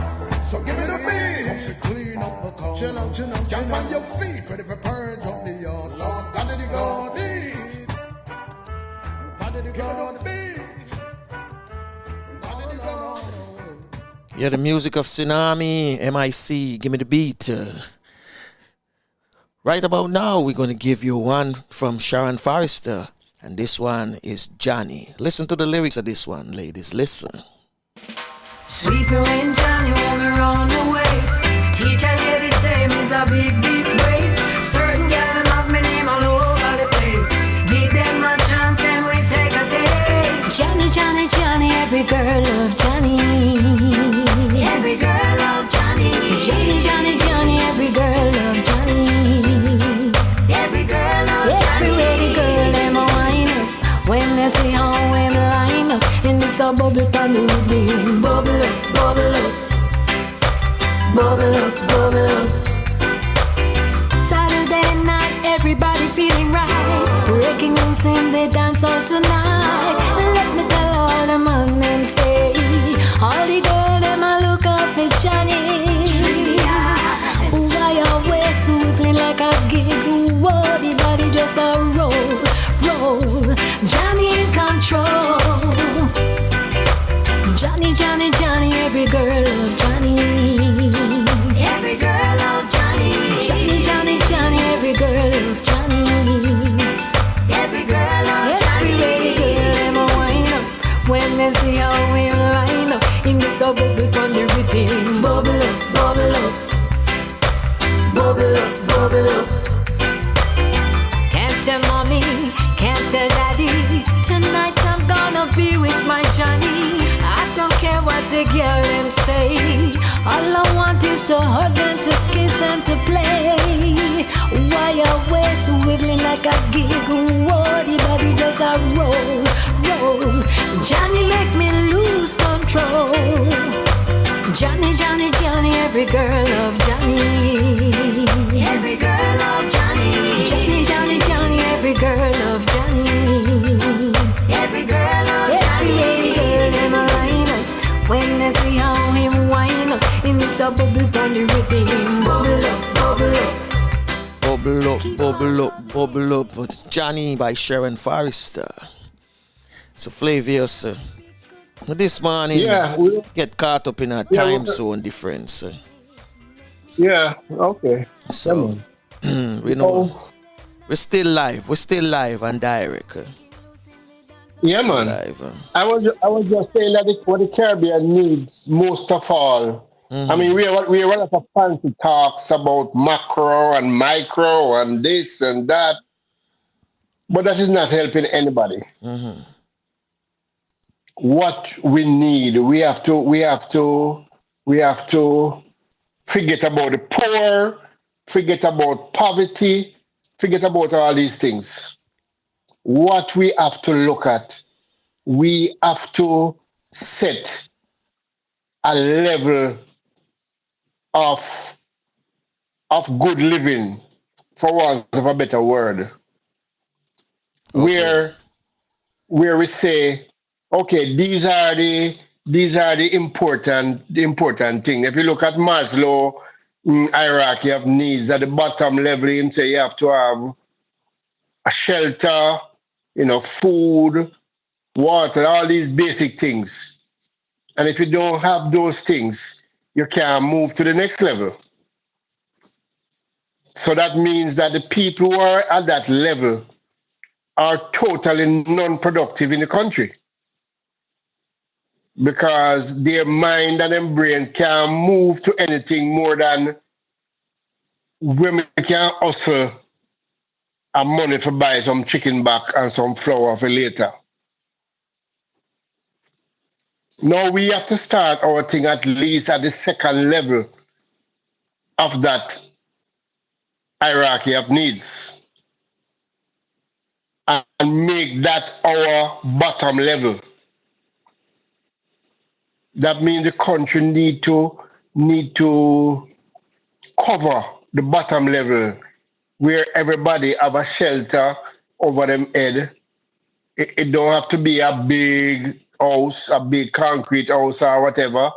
So give it a beat, to clean up the corner. Chin up, stand on your feet, ready for purge of the yard. Lord, God of the God, beat. God of the God, beat. God of the God. Yeah, the music of Tsunami, MIC, give me the beat. Right about now, we're going to give you one from Sharon Forrester, and this one is Johnny. Listen to the lyrics of this one, ladies, listen. Sweet rain, Johnny, when we run the waist. Teacher get the same, it's a big disgrace. Certain girl love me name all over the place. Give them a chance, then we take a taste. Johnny, Johnny, Johnny, every girl love Johnny. Every girl love Johnny. Johnny, Johnny, Johnny, every girl love Johnny. Every girl love Johnny. Everywhere the girl them a wine up. When they see how we line up. In this a bubble pan the rhythm. Bubble up, bubble up. Bubble up, bubble up. Saturday night, everybody feeling right. Breaking loose in the dance hall tonight. Let me tell all the man them say, all the girl them a look up for Johnny. Why you wear so clean like a gig? Whoa, the body just a roll, roll. Johnny in control. Johnny, Johnny, Johnny, every girl love Johnny. Every girl love Johnny. Johnny, Johnny, Johnny, every girl love Johnny. Every girl love Johnny. Every girl them a wine up. When they see how we line up. In the suburbs we on the rhythm. Bubble up, bubble up. Bubble up, bubble up. Can't tell mommy, can't tell daddy. Tonight I'm gonna be with my Johnny. I don't care what the girl them say. All I want is to hug and to kiss and to play. Why you wear so wiggling like a gig? Whoa, the body just a roll, roll. Johnny make me lose control. Johnny, Johnny, Johnny, every girl love Johnny. Every girl love Johnny. Johnny, Johnny, Johnny, every girl love Johnny. Every girl love Johnny. Every girl them a line up. When they see how him wind up. In the suburbs on the rhythm. Bubble up, bubble up. Bubble up, bubble up, bubble up. It's Johnny by Sharon Forrester. So Flavius, this morning, we get caught up in a time zone difference. Yeah, okay. So, we know We're still live. We're still live and direct. Yeah, Still man. live. I was just saying that what the Caribbean needs most of all. I mean, we have a lot of fancy talks about macro and micro and this and that, but that is not helping anybody. What we need, we have to forget about the poor, forget about poverty, forget about all these things. What we have to look at, we have to set a level of good living, for want of a better word, Okay. where we say, okay, these are the important thing. If you look at Maslow hierarchy of needs, at the bottom level, him say you have to have a shelter, food, water, all these basic things. And if you don't have those things, you can't move to the next level. So that means that the people who are at that level are totally non-productive in the country, because their mind and their brain can't move to anything more than women can hustle and money for buy some chicken back and some flour for later. Now we have to start our thing at least at the second level of that hierarchy of needs and make that our bottom level. That means the country need to cover the bottom level where everybody have a shelter over them head. It don't have to be a big house, a big concrete house or whatever.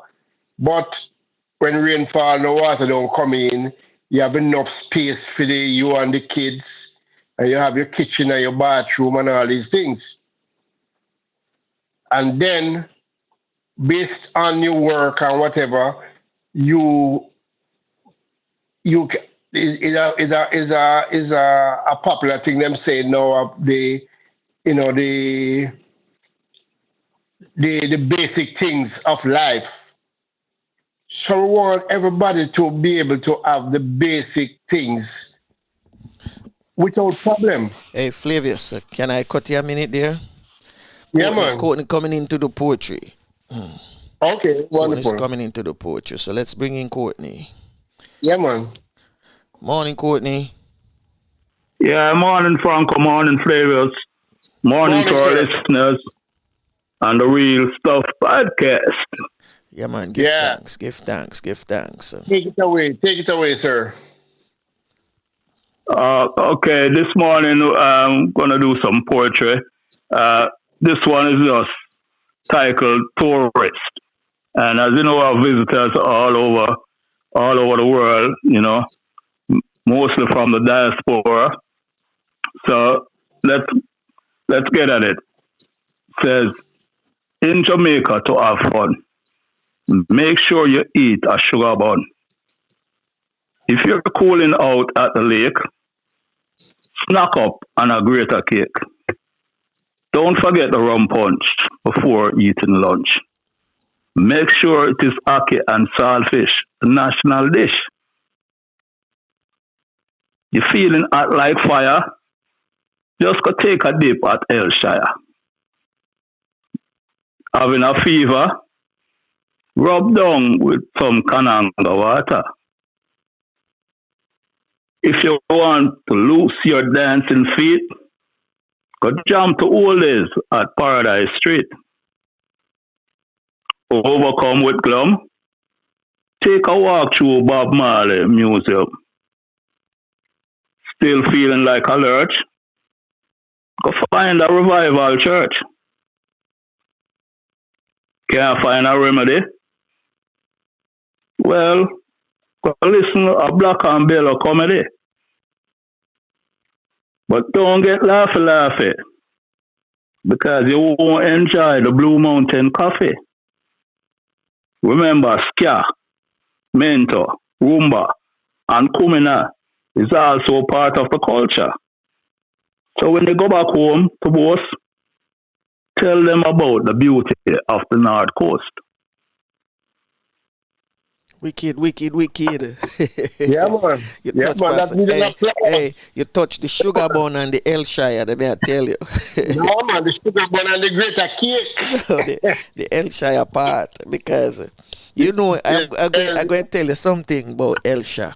But when rainfall, no water don't come in, you have enough space for you and the kids, and you have your kitchen and your bathroom and all these things. And then, based on your work and whatever, you is a popular thing them say now of the basic things of life. So we want everybody to be able to have the basic things without problem. Hey, Flavius, can I cut you a minute there? Yeah, man. Courtney coming into the poetry. Okay, wonderful. Courtney's coming into the poetry, so let's bring in Courtney. Yeah, man. Morning, Courtney. Yeah, morning, Franco. Morning, Flavius. Morning to our listeners on the Real Stuff Podcast. Yeah, man. Give thanks. Take it away, sir. Okay, this morning I'm going to do some poetry. This one is just titled Tourist. And as you know, our visitors all over the world, mostly from the diaspora. So let's get at it. It says, in Jamaica to have fun, make sure you eat a sugar bun. If you're cooling out at the lake, snack up on a grater cake. Don't forget the rum punch before eating lunch. Make sure it is ackee and saltfish, the national dish. You feeling hot like fire? Just go take a dip at Elshire. Having a fever? Rub down with some Kananga water. If you want to loose your dancing feet, go jump to Oldies at Paradise Street. Overcome with glum? Take a walk through Bob Marley Museum. Still feeling like a lurch? Go find a revival church. Can't find a remedy? Well, go listen to a Black and Bello comedy. But don't get laughy, because you won't enjoy the Blue Mountain coffee. Remember, ska, mento, rumba, and kumina is also part of the culture. So when they go back home to boss, tell them about the beauty of the North Coast. Wicked. Yeah, man. You Yeah, touch man. That's me you touch the sugar bun and the Elshire, let me tell you. No, man. The sugar bun and the greater cake. the Elshire part, because I'm going to tell you something about Elshire.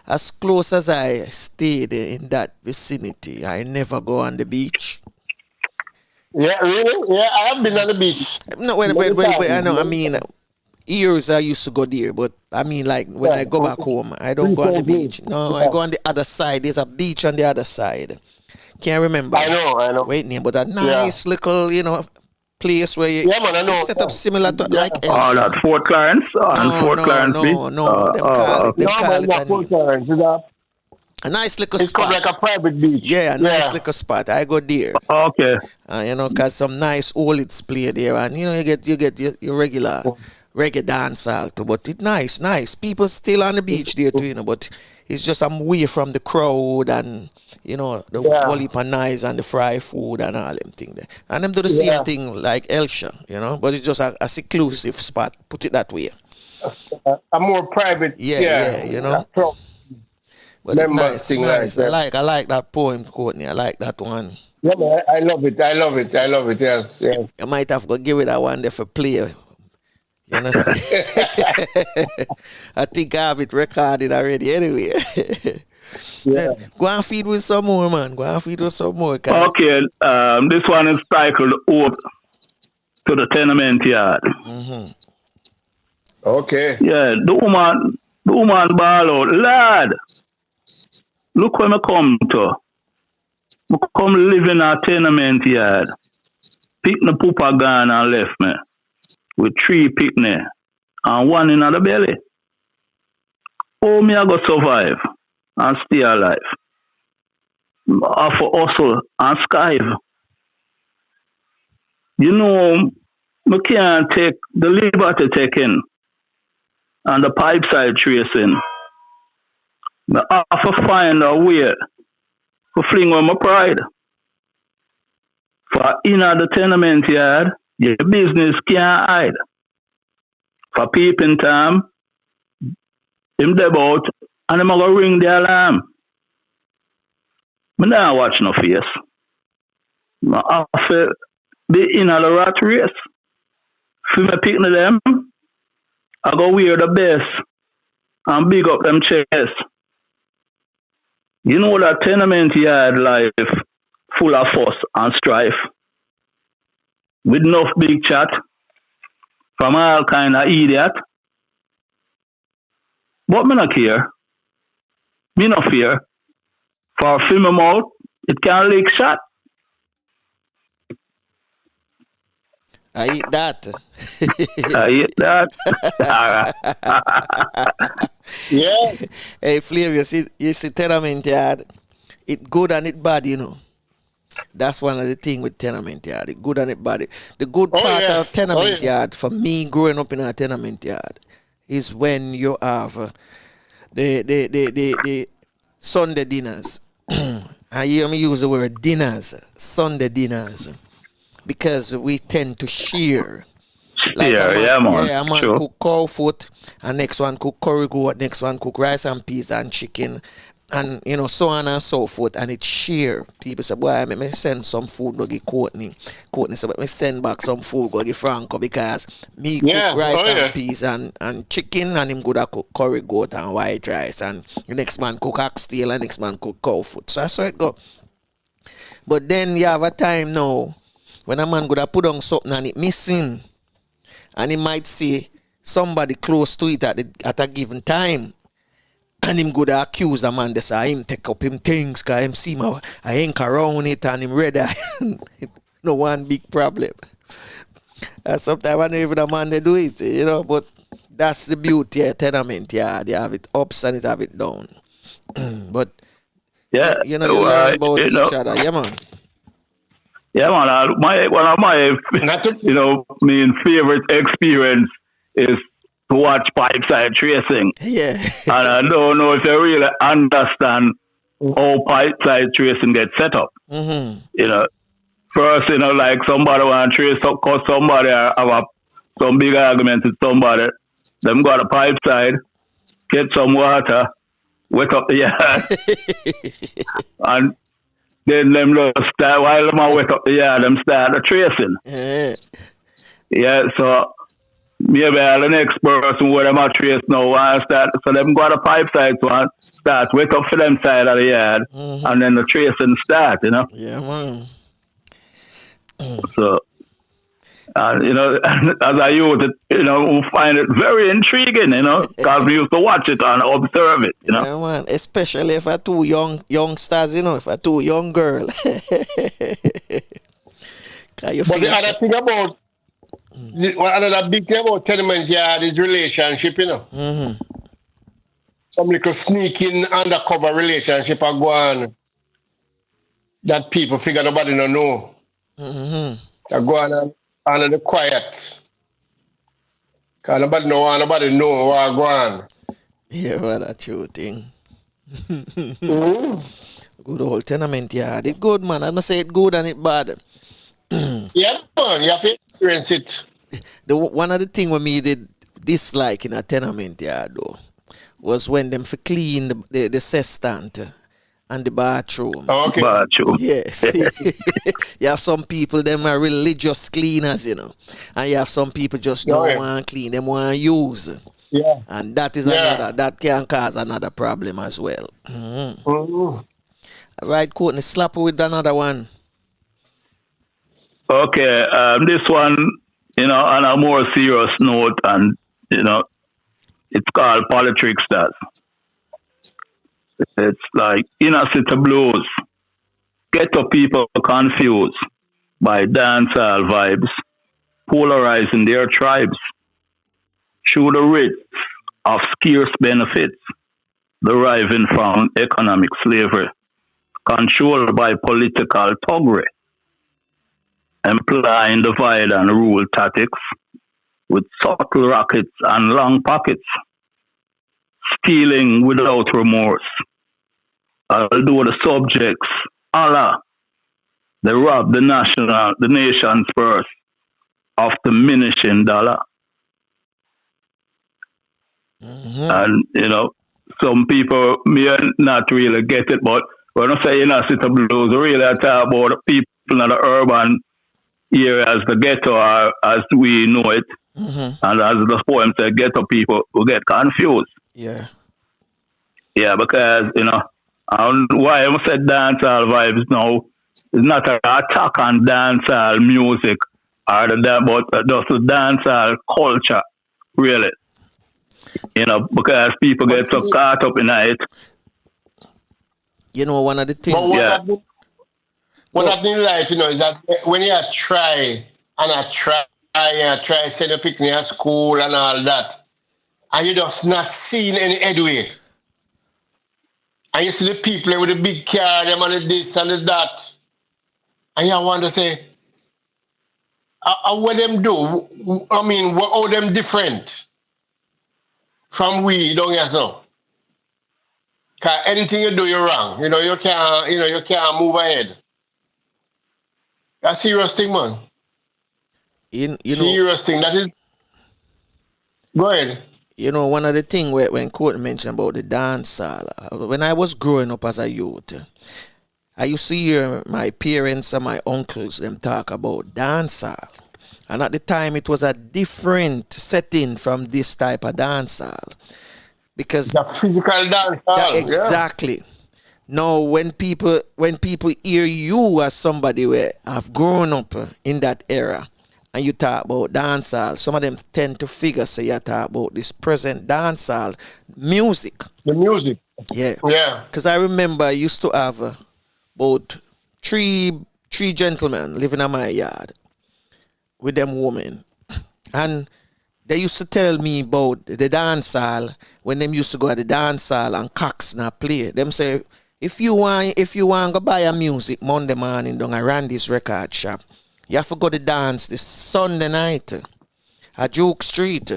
As close as I stayed in that vicinity, I never go on the beach. Yeah, really? Yeah, I have been on the beach. No, when I know, I mean, years I used to go there, but I mean, like, when I go back home, I don't go on the beach. No, I go on the other side. There's a beach on the other side. Can't remember. I know. Wait, but a nice little, place where you man, I know. set up similar to like Oh, that Fort Clarence? Fort Clarence Beach? No. Them call it a Fort name. Clarence. A nice little It's spot. called like a private beach. Yeah, a nice little spot. I go there. Okay. Because some nice olids play there, and you get your regular reggae dancehall too. But it's nice. People still on the beach there too, but it's just I'm away from the crowd and the whole heap of nice and the fried food and all them things there. And them do the same thing like Elsha, but it's just a seclusive spot. Put it that way. A more private. Yeah. But it's nice. I like that poem, Courtney. I like that one. Yeah, man, I love it. Yes. I might have to give it that one there for play. You know, I think I have it recorded already anyway. Go and feed with some more, man. Okay, this one is titled Up to the Tenement Yard. Mm-hmm. Okay. Yeah, the woman ball out. Lad, look where I come to. I come live in a tenement yard. Pick the pooper gone and left me. With 3 picnic and 1 in the belly. Oh, me I go survive and stay alive. I for hustle and skive. Me can't take the liberty taking and the pipe side tracing. Me have to find a way to fling on my pride. For in the tenement yard, your business can't hide. For peeping time, him deb out and him a go ring the alarm. Me not watch no face. Me have to be in the rat race. For me picking them, I go wear the best and big up them chest. You know that tenement yard life full of fuss and strife. With enough big chat from all kind of idiot. But me not care. Me no fear. For film them out, it can leak shot. I eat that. Yeah. Hey, Flav, you see tenement yard, it good and it bad, That's one of the things with tenement yard. It good and it bad. The good part of tenement yard, for me growing up in a tenement yard, is when you have the Sunday dinners. I hear me use the word dinners, Sunday dinners, because we tend to share. Like a man sure. Cook cow foot, and next one cook curry goat, next one cook rice and peas and chicken, and so on and so forth, and it's share. People say, boy, let me send some food go give Courtney. Courtney said, let me send back some food go give Franco, because me cook rice and peas and chicken, and him good at cook curry goat and white rice, and the next man cook oxtail, and next man cook cow foot. So that's how it go. But then you have a time now when a man could have put on something and it missing, and he might see somebody close to it at a given time, and him could accuse the man. They say him take up him things, cause him see I ain't around it and him ready. No one big problem. And sometimes I know even a man they do it, but that's the beauty of tenement. Yeah, they have it ups and it have it down. But you learn about each other, yeah, man. Yeah, man. One of my main favorite experience is to watch pipe side tracing. Yeah. And I don't know if you really understand how pipe side tracing get set up. Mm-hmm. You know, first, like somebody want to trace up, cause somebody have some big argument with somebody. Them got a pipe side, get some water, wake up the yard, and then them just start, while them a wake up the yard, them start the tracing. Yeah, so maybe the next person where them a trace now want start, so them got a pipe side one, start, wake up for them side of the yard, and then the tracing start, Yeah, man. So, as I use it, we find it very intriguing, because we used to watch it and observe it, Yeah, man. Especially if I two youngsters, if I two young girl. But the other thing about, another big thing about tenement yard is relationship, Mm-hmm. Some little sneaking undercover relationship are going that people figure nobody don't know. Mm-hmm. They go on under the quiet. Because nobody know what go on. Yeah, well, that's true thing. Mm-hmm. Good old tenement yard. It good, man. I must say it good and it bad. Yeah, man. You have to experience it. One of the things we me did dislike in a tenement yard, though, was when them for clean the cestant and the bathroom. Oh, okay. Bathroom. Yes. You have some people, them are religious cleaners, and you have some people just don't want to clean, them want to use. Yeah. And that is that can cause another problem as well. Mm-hmm. Mm-hmm. All right, Courtney, slap with another one. Okay, this one, on a more serious note, and, it's called Politics Stars. It's like inner city blues. Ghetto people confused by dancehall vibes, polarizing their tribes through the risks of scarce benefits deriving from economic slavery, controlled by political thuggery, implying divide and rule tactics with subtle rackets and long pockets, stealing without remorse. Although the subjects, Allah, they rob the nation's purse of diminishing dollar. Mm-hmm. And, some people may not really get it, but when I say inner city blues, really I talk about the people in the urban areas, the ghetto, as we know it. Mm-hmm. And as the poem said, ghetto people will get confused. Yeah. Yeah, because, why I said dancehall vibes now is not an attack on dancehall music or but just the dancehall culture, really. Because people get so caught up in it. One of the things. What I've been like, is that when you try send a picnic at school and all that, and you just not seeing any headway. And you see the people with the big car, them and the this and the that. And you want to say, what them do? I mean, how them different from we, don't you know? Because anything you do, you're wrong. You can't move ahead. That's a serious thing, man. Serious thing. That is. Go ahead. One of the things when Courtney mentioned about the dancehall, when I was growing up as a youth, I used to hear my parents and my uncles them talk about dancehall. And at the time, it was a different setting from this type of dancehall. Because the physical dancehall. Exactly. Yeah. Now, when people hear you as somebody who have grown up in that era, and you talk about dancehall, some of them tend to figure, say you talk about this present dancehall music. The music. Yeah. Yeah. Because I remember I used to have about three gentlemen living in my yard with them women. And they used to tell me about the dancehall when them used to go to the dancehall and cocks not play. Them say, if you want to buy a music Monday morning down at Randy's record shop, you have to go to dance this Sunday night at Duke Street.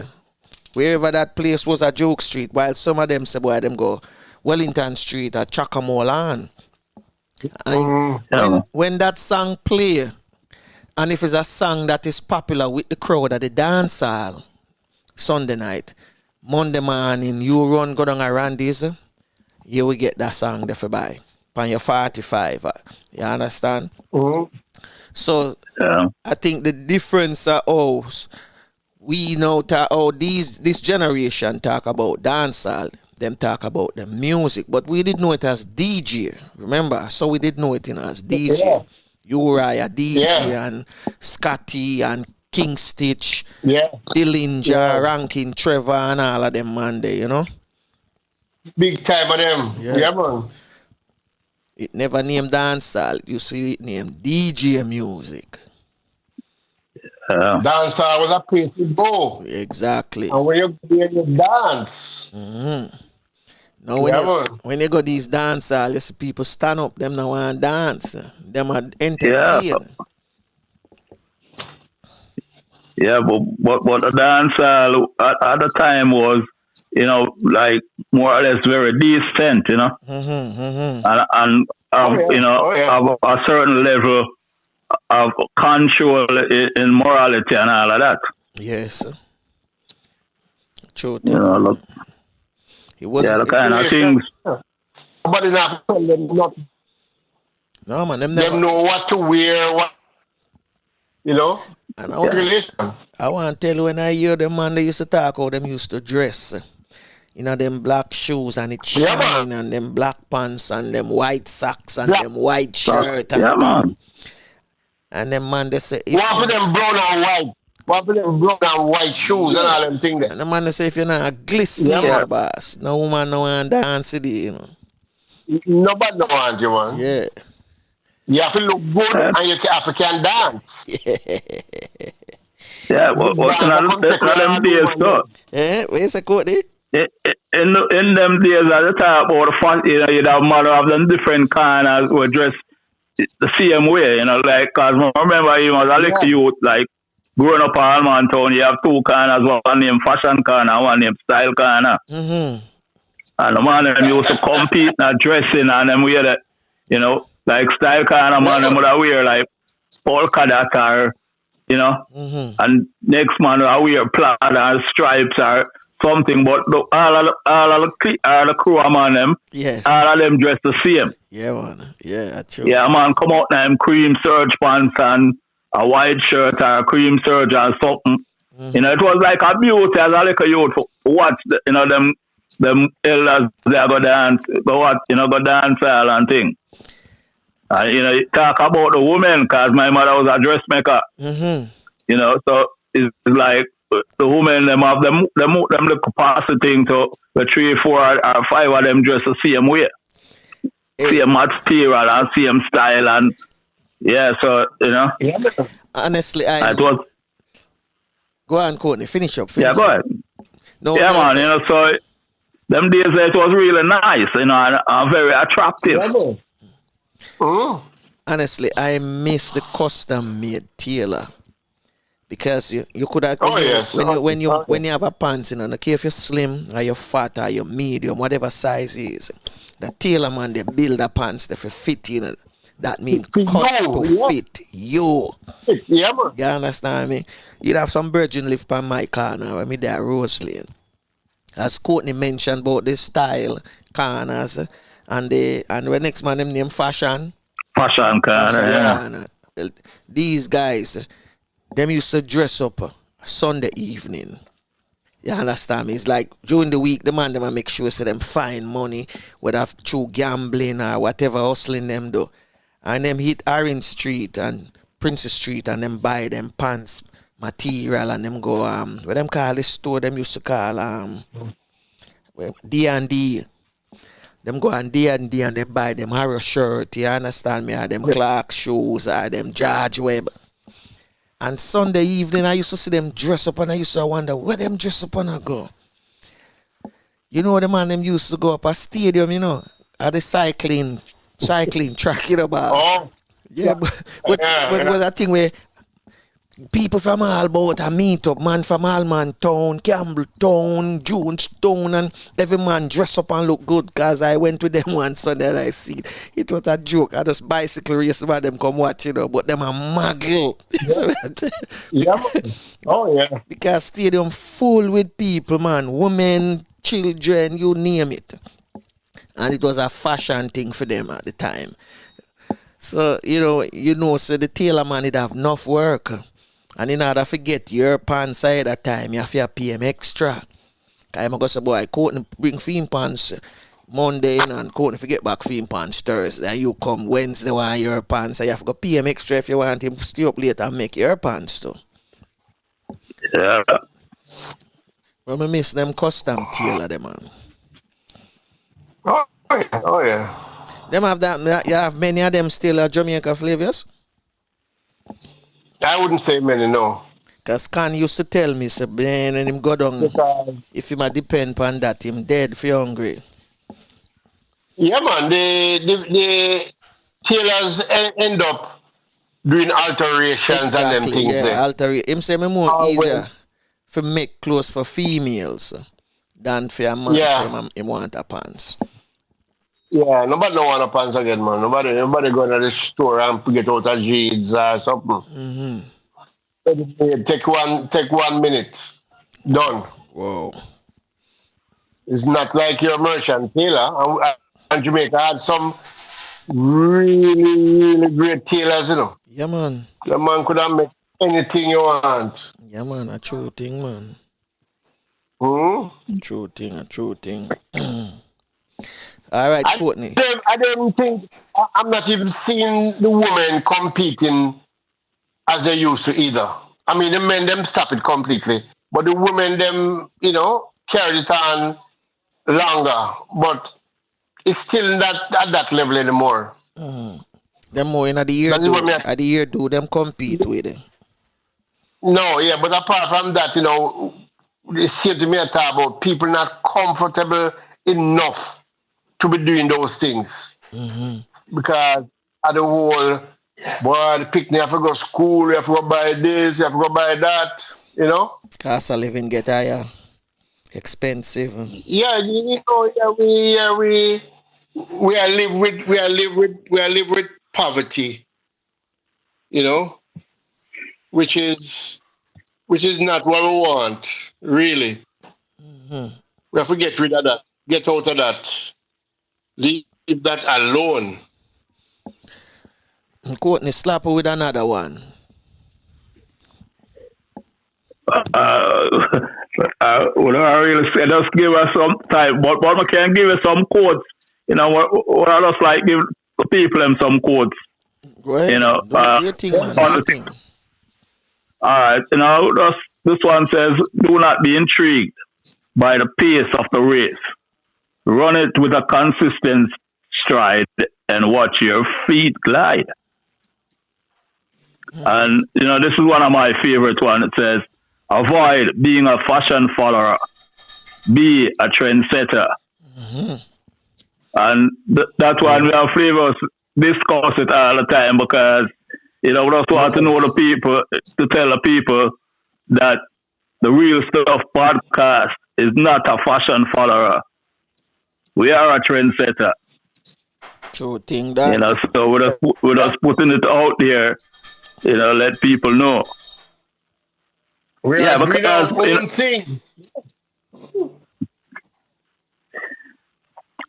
Wherever that place was at Duke Street. While some of them say, boy, them go, Wellington Street at Chakamolan. And when that song play, and if it's a song that is popular with the crowd at the dance hall Sunday night, Monday morning you run go down around this, you will get that song there for buy on your 45. You understand? So I think the difference is we know this generation talk about dancehall, them talk about the music, but we didn't know it as DJ. Remember? So we didn't know it as DJ. Yeah. Uriah DJ and Scotty and King Stitch, Dillinger, Rankin, Trevor, and all of them man there, you know? Big time of them. Yeah, man. It never named dancehall. You see it named DJ music. Dancehall was a place to go. Exactly. And when you dance. Now when you go these dancehall, you see people stand up, them now want to dance. Them are entertain. Yeah, but the dancehall at the time was, you know, like more or less very decent, you know, and you know, of a certain level of control in morality and all of that. Yes. True. You know, look, the kind of things. But enough tell them nothing. No man, them know what to wear, what, you know. And I want to tell you, when I hear them man, they used to talk how them used to dress. You know, them black shoes and it shine, and them black pants and them white socks and them white shirt. And them man, they say... What for them brown and white? What for them brown and white shoes and all them things there? And the man, they say, if you're not glistening, boss, no woman no want to dance today, you know. Nobody no want you, man. Yeah. You have to look good and you have to can dance. Yeah, what's them days, though? Where's the Courtney? In them days, at the time, about the fun, you know, you'd have mother of them different kind of were dressed the same way, you know, like, because remember, you was a little youth, like, growing up in Alman Town, you have two corners, one named Fashion Corner, one named Style Corner. And the man them used to compete in dressing, and them wear that, you know, like Style Corner, man, them would wear like polka dot or, you know, and next man would wear plaid or stripes or something, but all of the crew, man, them, all of them dress the same. Yeah, man. Yeah, true. Yeah, man, come out now in cream serge pants and a white shirt or a cream serge or something. You know, it was like a beauty as a little youth to watch, you know, them elders, they go dance, go dance all and thing. You know, talk about the women, because my mother was a dressmaker. You know, so it's like the women, them have them the capacity to the 3, 4 or 5 of them dress the same way. Same material and same style, and so, you know. Honestly, go on, Courtney, finish up. Go ahead. No, man, you know, so them days it was really nice, you know, and very attractive. Honestly, I miss the custom-made tailor, because you could have when you have a pants, you know, okay, if you're slim or you're fat or you're medium, whatever size it is, the tailor man, they build the pants that fit, you know. That means cut to fit you. Yeah, man. You understand me? You'd have some virgin lift on my corner when me there Rose Lane. As Courtney mentioned about the style corners and when next man them name Fashion corner. Well, these guys, them used to dress up Sunday evening. You understand me? It's like during the week, the man them make sure so them find money, whether through gambling or whatever hustling them do. And them hit Orange Street and Princess Street and them buy them pants material and them go what them call this store them used to call D&D. Them go on D&D and they buy them Harrow shirt, you understand me, or them Clark shoes or them George Webb. And Sunday evening I used to see them dress up and I used to wonder where them dress up and I go. You know the man them used to go up a stadium, you know, at the cycling track, you know, about. But was that thing where people from all about a meet up, man from Allman Town, Campbelltown, Jonestown, and every man dress up and look good because I went with them one Sunday and I see it was a joke. I just bicycle race about them come watch, but them are muggle. Yeah. Oh, yeah. Because stadium full with people, man, women, children, you name it. And it was a fashion thing for them at the time. So, so the tailor man did have enough work. And in order to get your pants at that time, you have to pay him extra. Because I'm going to say, boy, Courtney bring theme pants Monday and Courtney forget back theme pants Thursday. And you come Wednesday want your pants. So you have to pay him extra if you want him to stay up late and make your pants too. Yeah. But I miss them custom tailor, them, man. Oh, yeah. Them have that. You have many of them still Jamaica flavors? I wouldn't say many, no. Because Khan used to tell me, say, man, and him go down. If him a depend on that, him dead for hungry. Yeah, man. The tailors end up doing alterations and them things. Yeah, him say me more easier for make clothes for females than for a man. Yeah. Him want a pants. Yeah, nobody don't want a pants again, man. Nobody go to the store and get out a jeans or something. Take 1 minute. Done. Whoa. It's not like your merchant tailor. And Jamaica had some really, really great tailors, Yeah, man. The man could have made anything you want. Yeah, man. A true thing, man. A true thing. All right, Courtney. I don't think I'm not even seeing the women competing as they used to either. I mean, the men them stop it completely, but the women them carry it on longer. But it's still not at that level anymore. Them more in the year do them compete with it. No, yeah, but apart from that, they say to me about people not comfortable enough to be doing those things. Because at the whole, boy, the picnic, you have to go to school, you have to go buy this, you have to go buy that, Cost of living get higher, expensive. Yeah, we are live with poverty, which is not what we want, really. We have to get rid of that, get out of that. Leave that alone. Courtney, slap her with another one. What I really say, just give us some time, but I can give you some quotes. What I just like give the people them some quotes. Go ahead. All right, this one says, "Do not be intrigued by the pace of the race. Run it with a consistent stride and watch your feet glide." And, this is one of my favorite ones. It says, "Avoid being a fashion follower. Be a trendsetter." And that one, we have flavors discuss it all the time because, we just want to know the people, to tell the people that the Real Stuff podcast is not a fashion follower. We are a trendsetter. True thing that. So we're just putting it out there, let people know. We are doing our own thing.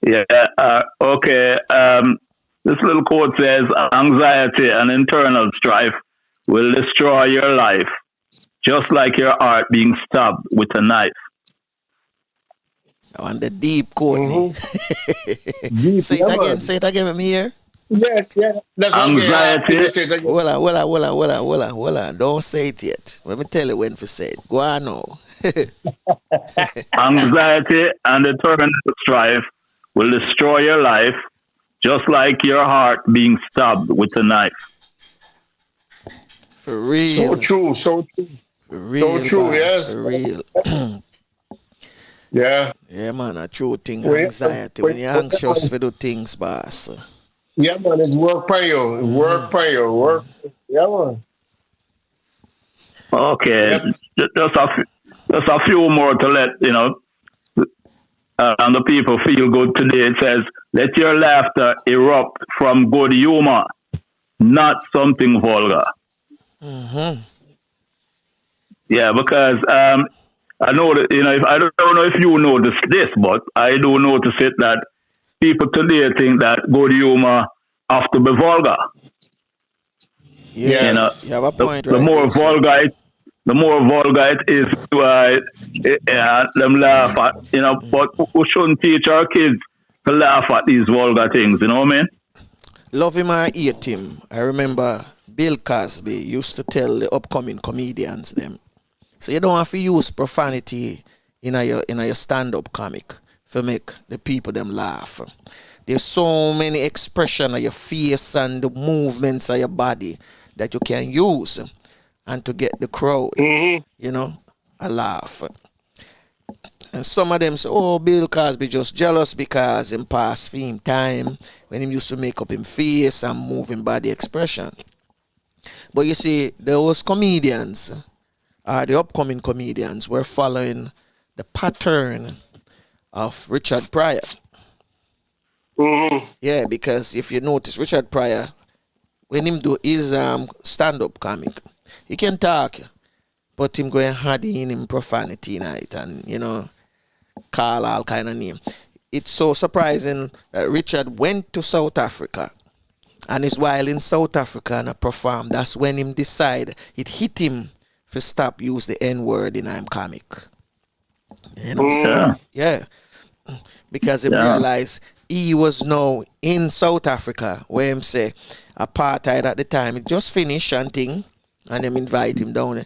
Yeah, okay. This little quote says, "Anxiety and internal strife will destroy your life, just like your heart being stabbed with a knife." I want the deep Courtney. Say it again, let me hear. Yeah. That's Anxiety. Voila. Don't say it yet. Let me tell you when to say it. Go on now. Anxiety and internal strife will destroy your life, just like your heart being stabbed with a knife. For real. So true. For real. So true, yes. For real. Yeah. Yeah, man, a true thing. Anxiety. When you're anxious for the things, boss. Yeah, man, it's work for you. Work. Yeah, man. Okay, Yep. just a few more to let and the people feel good today. It says, "Let your laughter erupt from good humor, not something vulgar." Mm-hmm. Yeah, because I know that if I don't know if you notice this, but I do notice it that people today think that good humor have to be vulgar. Yeah, You know, Yes. you have a the, point the right more there, sir. vulgar the more vulgar it is to them laugh at, but we shouldn't teach our kids to laugh at these vulgar things, you know what I mean? Love him or hate him. I remember Bill Cosby used to tell the upcoming comedians them. So you don't have to use profanity in your stand-up comic to make the people them laugh. There's so many expression of your face and the movements of your body that you can use and to get the crowd, Mm-hmm. a laugh. And some of them say, oh, Bill Cosby just jealous because in past film time when him used to make up him face and move him body expression. But you see, those comedians, the upcoming comedians, were following the pattern of Richard Pryor. Mm-hmm. Yeah, because if you notice, Richard Pryor, when him do his stand-up comic, he can talk, but him going hard in him profanity night and, call all kind of name. It's so surprising that Richard went to South Africa, and it's while in South Africa and perform, that's when him decide, it hit him to stop use the N-word in him comic. Yeah, Yeah, because him yeah, realized he was now in South Africa where him say apartheid at the time it just finished and thing, and them invite him down.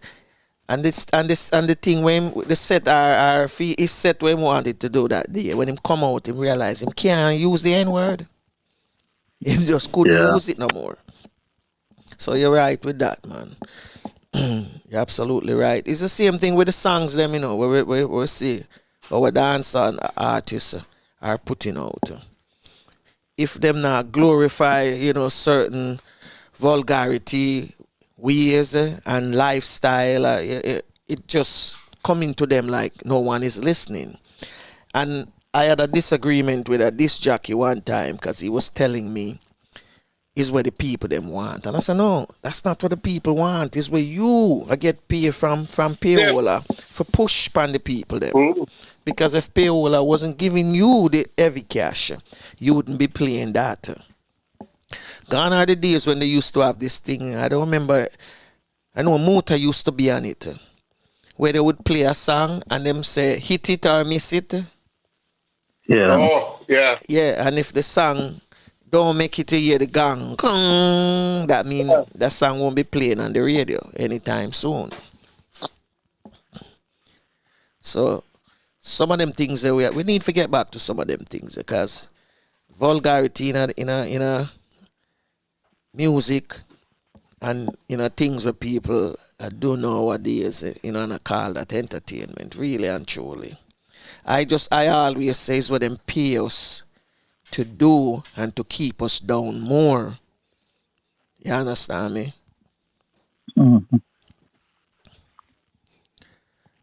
And the thing when the set our fee is set when he wanted to do that day. When him come out, him realize him can't use the N-word. Him just couldn't yeah. use it no more. So you're right with that, man. You're absolutely right. It's the same thing with the songs them, where we see our dancer and artists are putting out. If them not glorify, certain vulgarity ways and lifestyle, it just coming to them like no one is listening. And I had a disagreement with a disc jockey one time because he was telling me is what the people them want. And I said, no, that's not what the people want. It's where you get paid from payola for push upon the people them. Mm-hmm. Because if payola wasn't giving you the heavy cash, you wouldn't be playing that. Gone are the days when they used to have this thing. I don't remember. I know Mota used to be on it, where they would play a song and them say hit it or miss it. Yeah. Oh, yeah. Yeah, and if the song don't make it to hear the gong, that means that song won't be playing on the radio anytime soon. So some of them things that we need to get back to some of them things because vulgarity in a music and things where people do nowadays, and I call that entertainment, really and truly. I always say it's what them pay us to do and to keep us down more. You understand me? Mhm.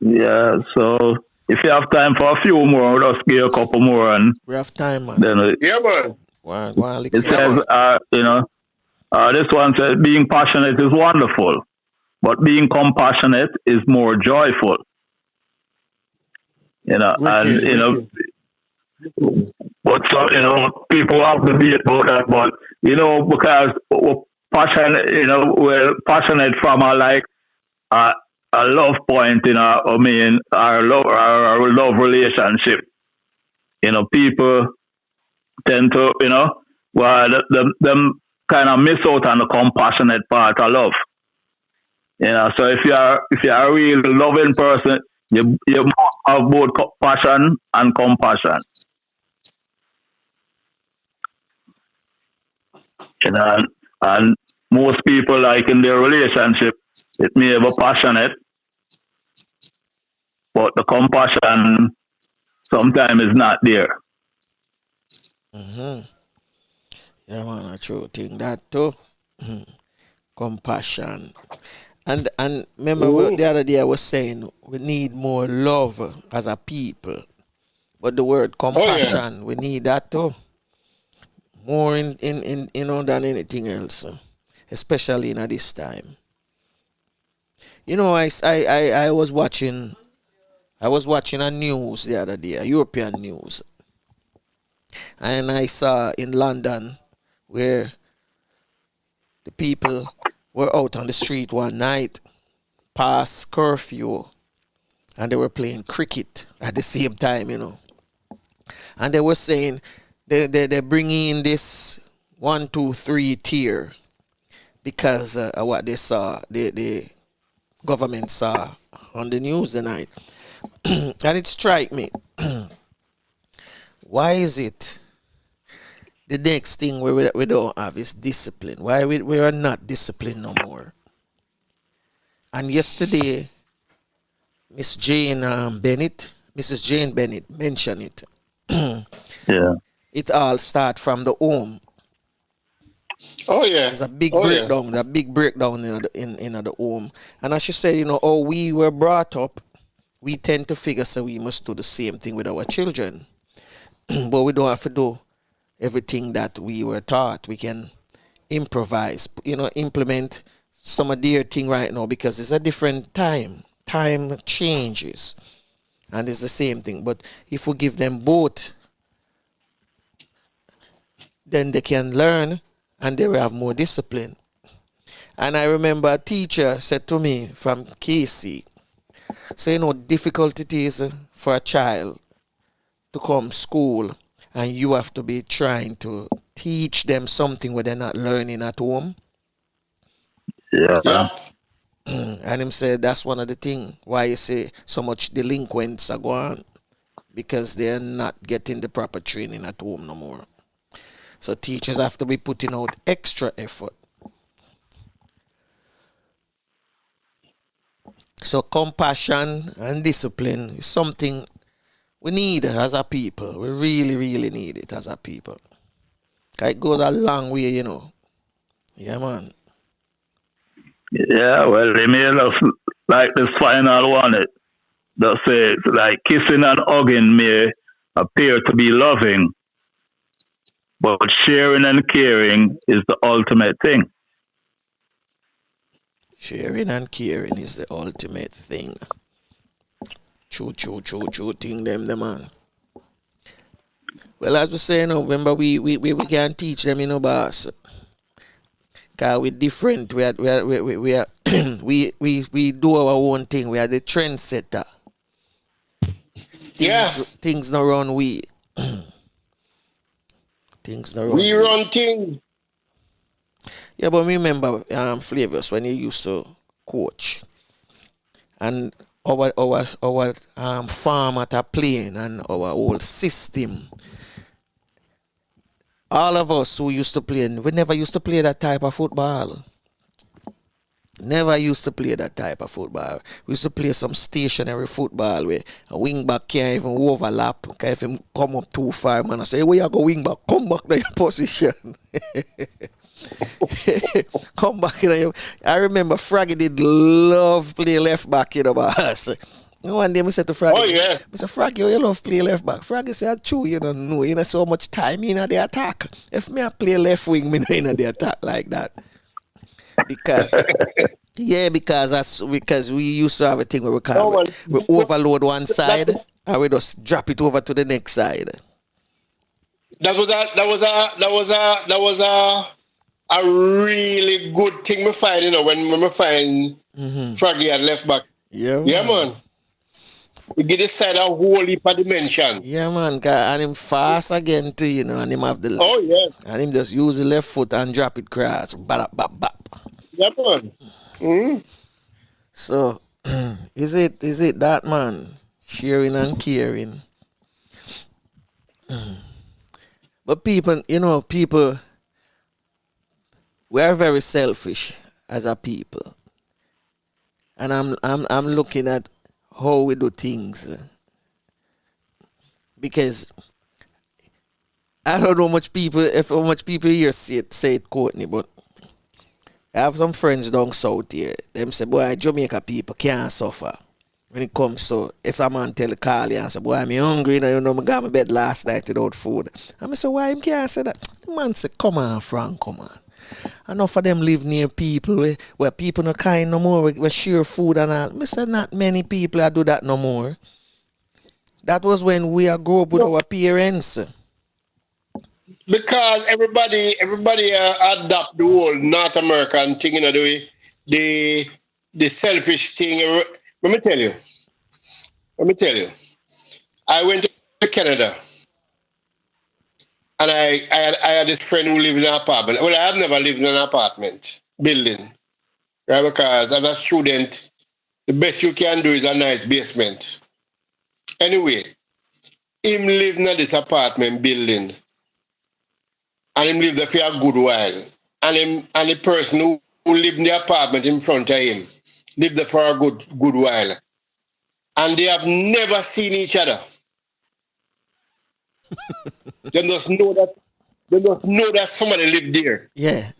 Yeah, so if you have time for a few more, we'll just give a couple more, and We have time, man. then Yeah, man. Go on, it Yeah, says, man. this one says, being passionate is wonderful, but being compassionate is more joyful. And Wicked. but so people have to be about that, but because we're passionate, we're passionate from a, a love point in our love relationship. People tend to, well, them kind of miss out on the compassionate part of love. So if you're a real loving person, you have both passion and compassion. And most people, like in their relationship, it may be passionate, but the compassion sometimes is not there. Mm-hmm. Yeah, man, a true thing that too. Compassion. And remember the other day I was saying we need more love as a people. But the word compassion, we need that too. More in than anything else. Especially in this time. You know, I was watching a news the other day, a European news. And I saw in London where the people were out on the street one night past curfew and they were playing cricket at the same time, you know. And they were saying they're bringing in this 1, 2, 3 tier because of what they saw, the government saw on the news tonight. And it struck me. Why is it the next thing we don't have is discipline? Why we are not disciplined no more? And yesterday, Mrs. Jane Bennett mentioned it. Yeah. It all starts from the home. Oh yeah. There's a big breakdown. A big breakdown in the home. And as she said, you know, how we were brought up, we tend to figure so we must do the same thing with our children. But we don't have to do everything that we were taught. We can improvise, you know, implement some of their thing right now because it's a different time. Time changes. And it's the same thing. But if we give them both, then they can learn and they will have more discipline. And I remember a teacher said to me from KC, say, you know, difficult it is for a child to come school and you have to be trying to teach them something where they're not learning at home. Yeah. And him said that's one of the things why you say so much delinquents are going because they're not getting the proper training at home no more. So teachers have to be putting out extra effort. So compassion and discipline is something we need as a people. We really, really need it as a people. It goes a long way, you know. Yeah, man. Yeah, well, they made us like this final one. It that says like kissing and hugging may appear to be loving, but sharing and caring is the ultimate thing. Sharing and caring is the ultimate thing. True thing them, the man. Well, as we say, you know, remember we can teach them, you know, boss. Cause we're different. We are we do our own thing. We are the trendsetter. Things not run we. Things not run. We run things. Yeah, but remember, Flavius, when you used to coach, and our farm at a playing and our whole system. All of us who used to play, we never used to play that type of football. Never used to play that type of football. We used to play some stationary football where a wing back can't even overlap. Can't even come up too far, man. I say, where you go wing back? Come back to your position. Come back. I remember Fraggy did love play left back, you know, boss. One day I said to Fraggy, I said, Fraggy, you love play left back. Fraggy said, true, you don't know. You know so much time in the attack. If me I play left wing, me not in the attack like that. Because we used to have a thing where we overload one side and we just drop it over to the next side. That was a really good thing we find, you know, when we find Fraggy at left back. Yeah, man. We get this side a whole heap of dimension. Yeah, man. And him fast again too, you know, and him have the and him just use the left foot and drop it cross. Bap, bap, bap. Yeah, man. So is it that, man? Sharing and caring. But people, you know, we are very selfish as a people. And I'm looking at how we do things. Because I don't know how much people here say it, Courtney, but I have some friends down south here. Them say, boy, Jamaica people can't suffer. When it comes to, if a man tell call you and say, boy, I'm hungry, you know, I got my bed last night without food. And I say, why him can't say that? The man say, come on, Frank, come on. Enough of them live near people where people no kind no more, where share food and all. I say, not many people that do that no more. That was when we grew up with our parents. Because everybody adopt the whole North American thing, you know, the selfish thing. Let me tell you. I went to Canada, and I had this friend who lived in an apartment. Well, I have never lived in an apartment building, right? Because as a student, the best you can do is a nice basement. Anyway, him living in this apartment building, and him lived there for a good while. And the person who lived in the apartment in front of him lived there for a good while. And they have never seen each other. They just know that somebody lived there. Yeah.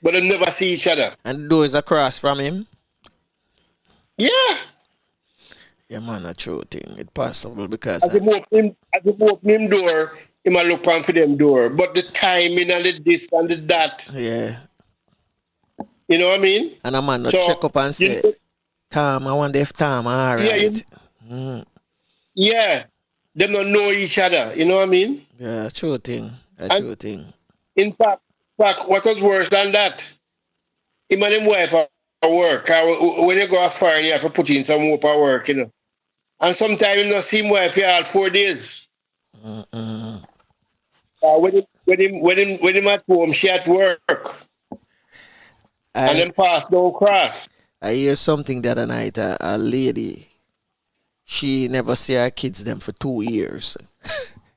But they never see each other. And the door is across from him? Yeah. Yeah, man, a true thing. It's possible because... As he open him door, he might look on for them door. But the timing and the this and the that. Yeah. You know what I mean? And a man not check up and say, Tom, I wonder if Tom all right. Yeah. Them don't know each other. You know what I mean? Yeah, true thing. True thing. In fact, what was worse than that? Him and him wife at work. When you go foreign, you have to put in some more at work, you know. And sometimes you not see him wife for all 4 days. When him at home, she at work. And then pass no cross. I hear something the other night. A lady, she never see her kids them for 2 years.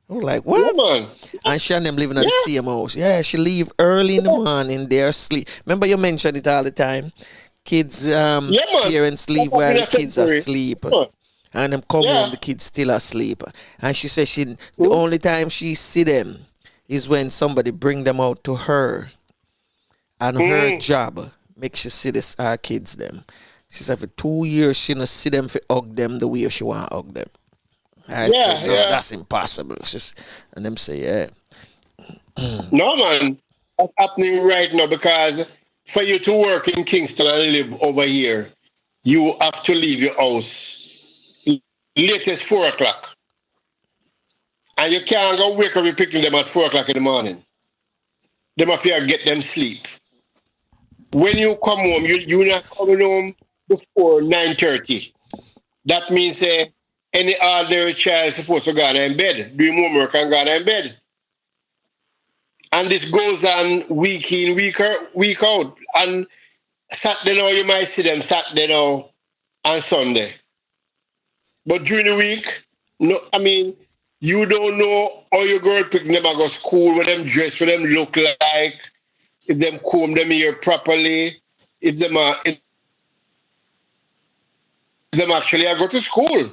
I was like, what? Yeah, and she and them living in the same house. Yeah, she leave early in the morning. They're asleep. Remember you mentioned it all the time. Kids, parents leave while the kids are asleep. And them come home, the kids still asleep. And she says the only time she see them is when somebody bring them out to her. And her job makes she see her kids them. She said for 2 years she not see them for hug them the way she want to hug them. I said, no, that's impossible. And them say, yeah. No, man. That's happening right now because for you to work in Kingston and live over here, you have to leave your house latest 4 o'clock. And you can't go wake up and picking them at 4 o'clock in the morning. Them have to get them sleep. When you come home, you're not coming home before 9:30. That means any ordinary child is supposed to go in bed, do homework and go in bed. And this goes on week in, week out. And Saturday now, you might see them Saturday now and Sunday. But during the week, no, I mean, you don't know how your girl pick them and go to school, what them dress, what them look like, if them comb them hair properly, if them actually go to school.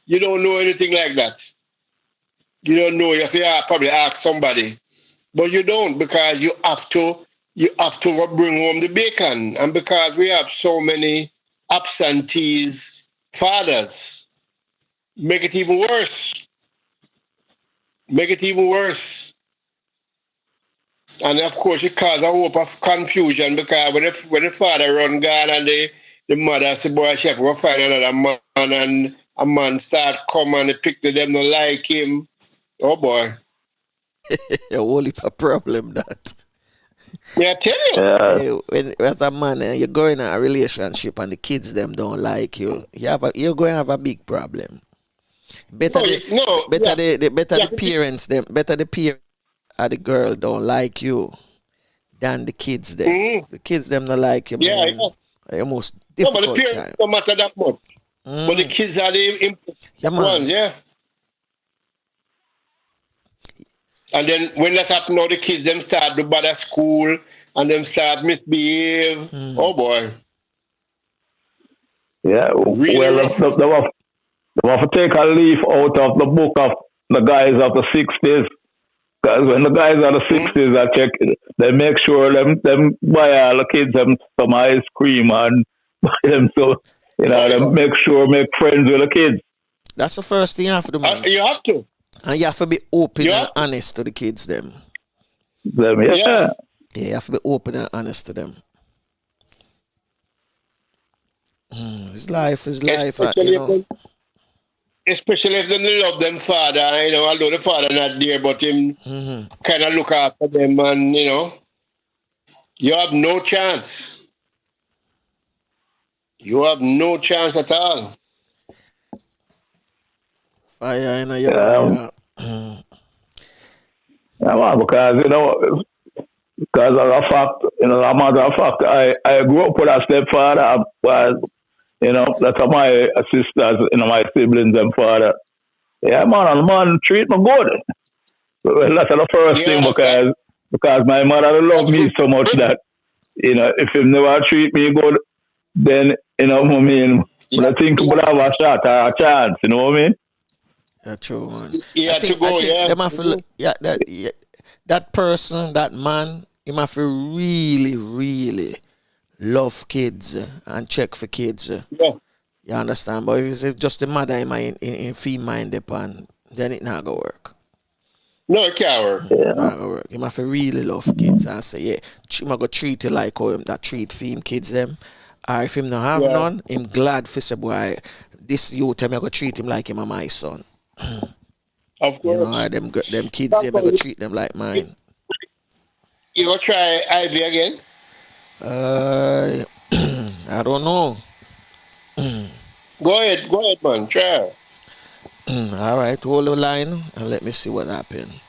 You don't know anything like that. You don't know. You have to probably ask somebody. But you don't because you have to bring home the bacon. And because we have so many absentees fathers, make it even worse. And of course it causes a hope of confusion because when the father run gone and the mother say, boy, chef, we'll find another man and a man start coming and pick to them not like him. Oh boy. A whole heap of problem that. Yeah, I tell you. When as a man and you're going in a relationship and the kids them don't like you, you're going to have a big problem. Better the parents of the girl don't like you than the kids them. The kids them don't like you. Yeah, man. The most difficult but the parents don't matter that much. But the kids are the important ones, yeah. And then when that happens, now the kids them start to bad at school and them start misbehave. Oh boy. Yeah, really they want to take a leaf out of the book of the guys of the 60s Because when the guys are the 60s, I check, they make sure them buy all the kids them some ice cream and buy them so, them make friends with the kids. That's the first thing you have to do, man. You have to. And you have to be open and honest to the kids, them. Yeah. Yeah, you have to be open and honest to them. It's life, Especially if they love them father, although the father not there, but him kind of look after them, and you have no chance. You have no chance at all. Fire in your fire. Yeah, man, because as a fact, as a matter of fact, I grew up with a stepfather, but that's my sisters, my siblings and father. Yeah, man, treat me good. Well, that's the first thing because my mother loved me so much that if he never treat me good, then but I think he would have a shot or a chance. You know what I mean? Yeah, true, man. I think them have to that person, that man, he must really, really love kids and check for kids. Yeah. You understand? But if it's just the mother in fee mind upon, then it not gonna work. No, it can't work. Not gonna work. You must really love kids and say, yeah, I'm gonna treat you like how him that treat him kids them. Or if him not have none, him glad for say, boy, this youth I'm gonna treat him like him and my son. Of course. Them kids I'm gonna treat them like mine. You gonna try Ivy again? I don't know. Go ahead, man. Try. All right, hold the line and let me see what happens.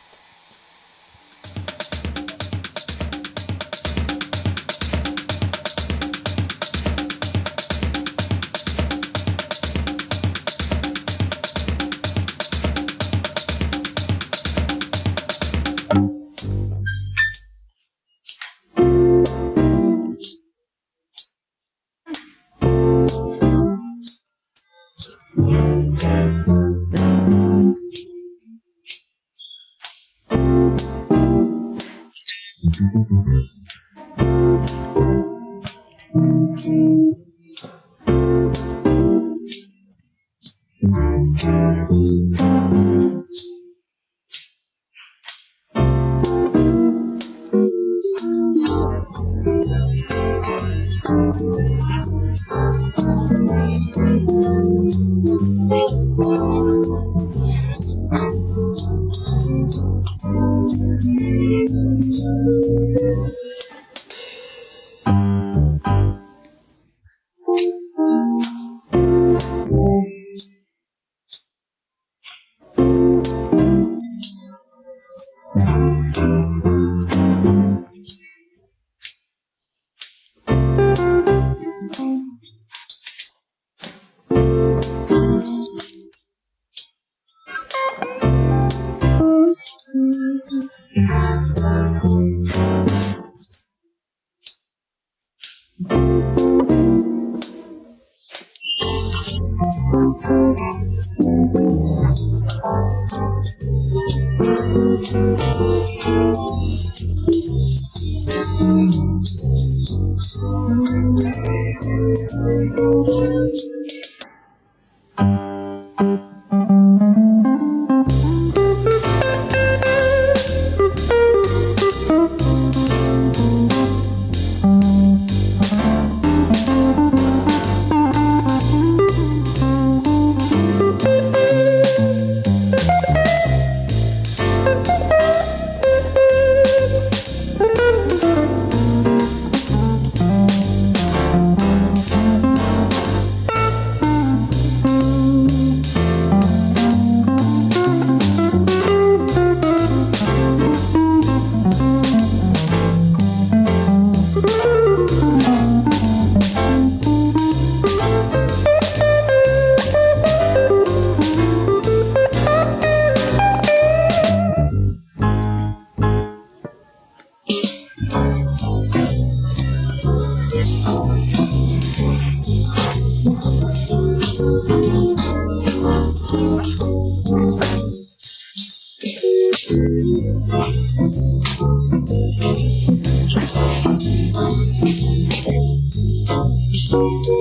You're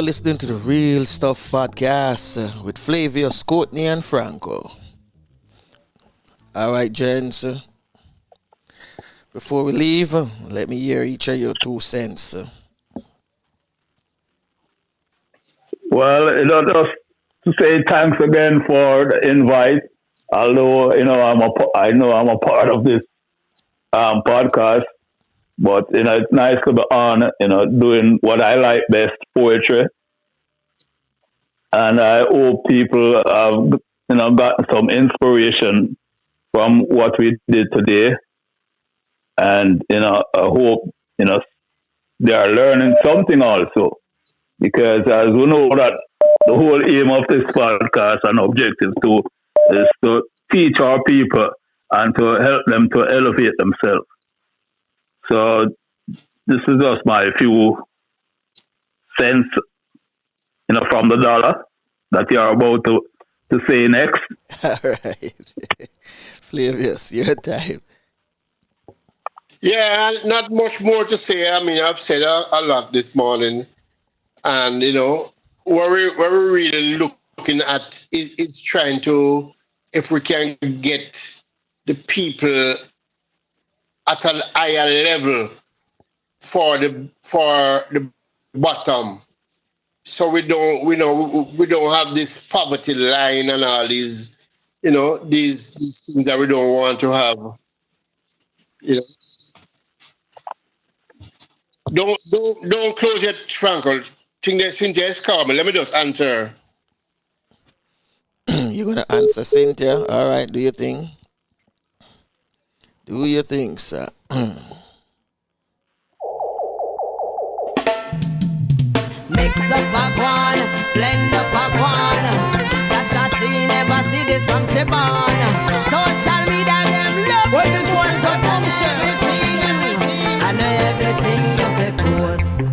listening to the Real Stuff Podcast with Flavius, Courtney, and Franco. All right, gents. Before we leave, let me hear each of your 2 cents. Well, just to say thanks again for the invite. Although I know I'm a part of this podcast, but it's nice to be on. Doing what I like best, poetry, and I hope people have gotten some inspiration from what we did today, and I hope they are learning something also, because as we know that the whole aim of this podcast and objective too is to teach our people and to help them to elevate themselves. So this is just my few cents, from the dollar that you are about to say next. All right. Flavius, your time. Yeah, not much more to say. I mean, I've said a lot this morning. And, what we're really looking at is trying to, if we can get the people at a higher level for the bottom. So we don't have this poverty line and all these, these things that we don't want to have. Don't close yet, Franco. Think that Cynthia is coming. Let me just answer. You're gonna answer Cynthia? All right. Do your thing. Do your thing, sir. Mix up a guan, blend up a guan. That shawty never see this from Shebon. Social media them love What this one's a and everything you fi post.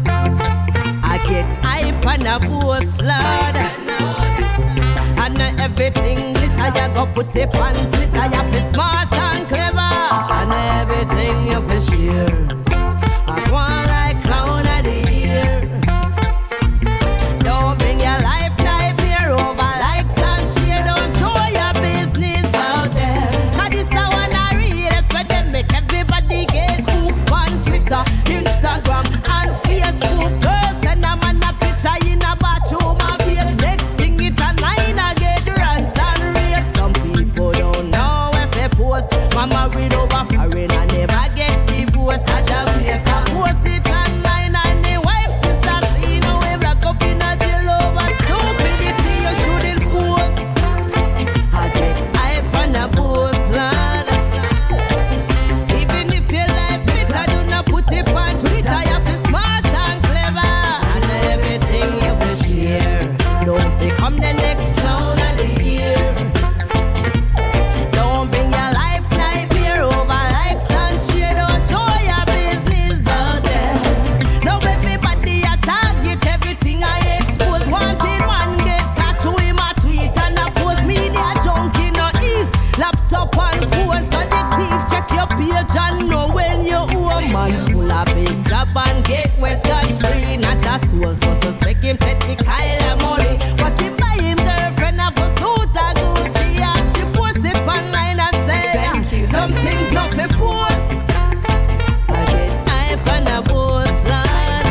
I get hype and a boast, Lord. And everything glitter you go put it on Twitter. You fi smart and clever. And everything you fi share. I want like clown of the year. Don't bring your life nightmare over likes and share. Don't show your business out there. Cause this a one a real epidemic. Everybody get oof on Twitter, Instagram and Facebook. Girl send a man a picture in a bathroom of beer. Next thing it a line a get rant and rave. Some people don't know if they post. Mama read over foreign and never get divorced. A Jamaica post it online and the wife sister see no way black up in a jail over stupidity. You shouldn't post. I get hype on a post, lad. Even if your life bitter, do not put it on Twitter. You be smart and clever, and everything you will share. Don't become the next clown of the year. Don't bring your life nightmare over likes and share. Don't show your business out there. Now everybody a target, everything I expose. Wanted man get catch you in my tweet and a post. Media junkie no east. Laptop and phone, so the thief check your page and know when you owe. Man pull a big job and get West Country. Not a source, no suspect him take the Kyle of money. But he buy him girlfriend of a suit and Gucci, and she post it online and say some things not for post. I get hype and a post, lad.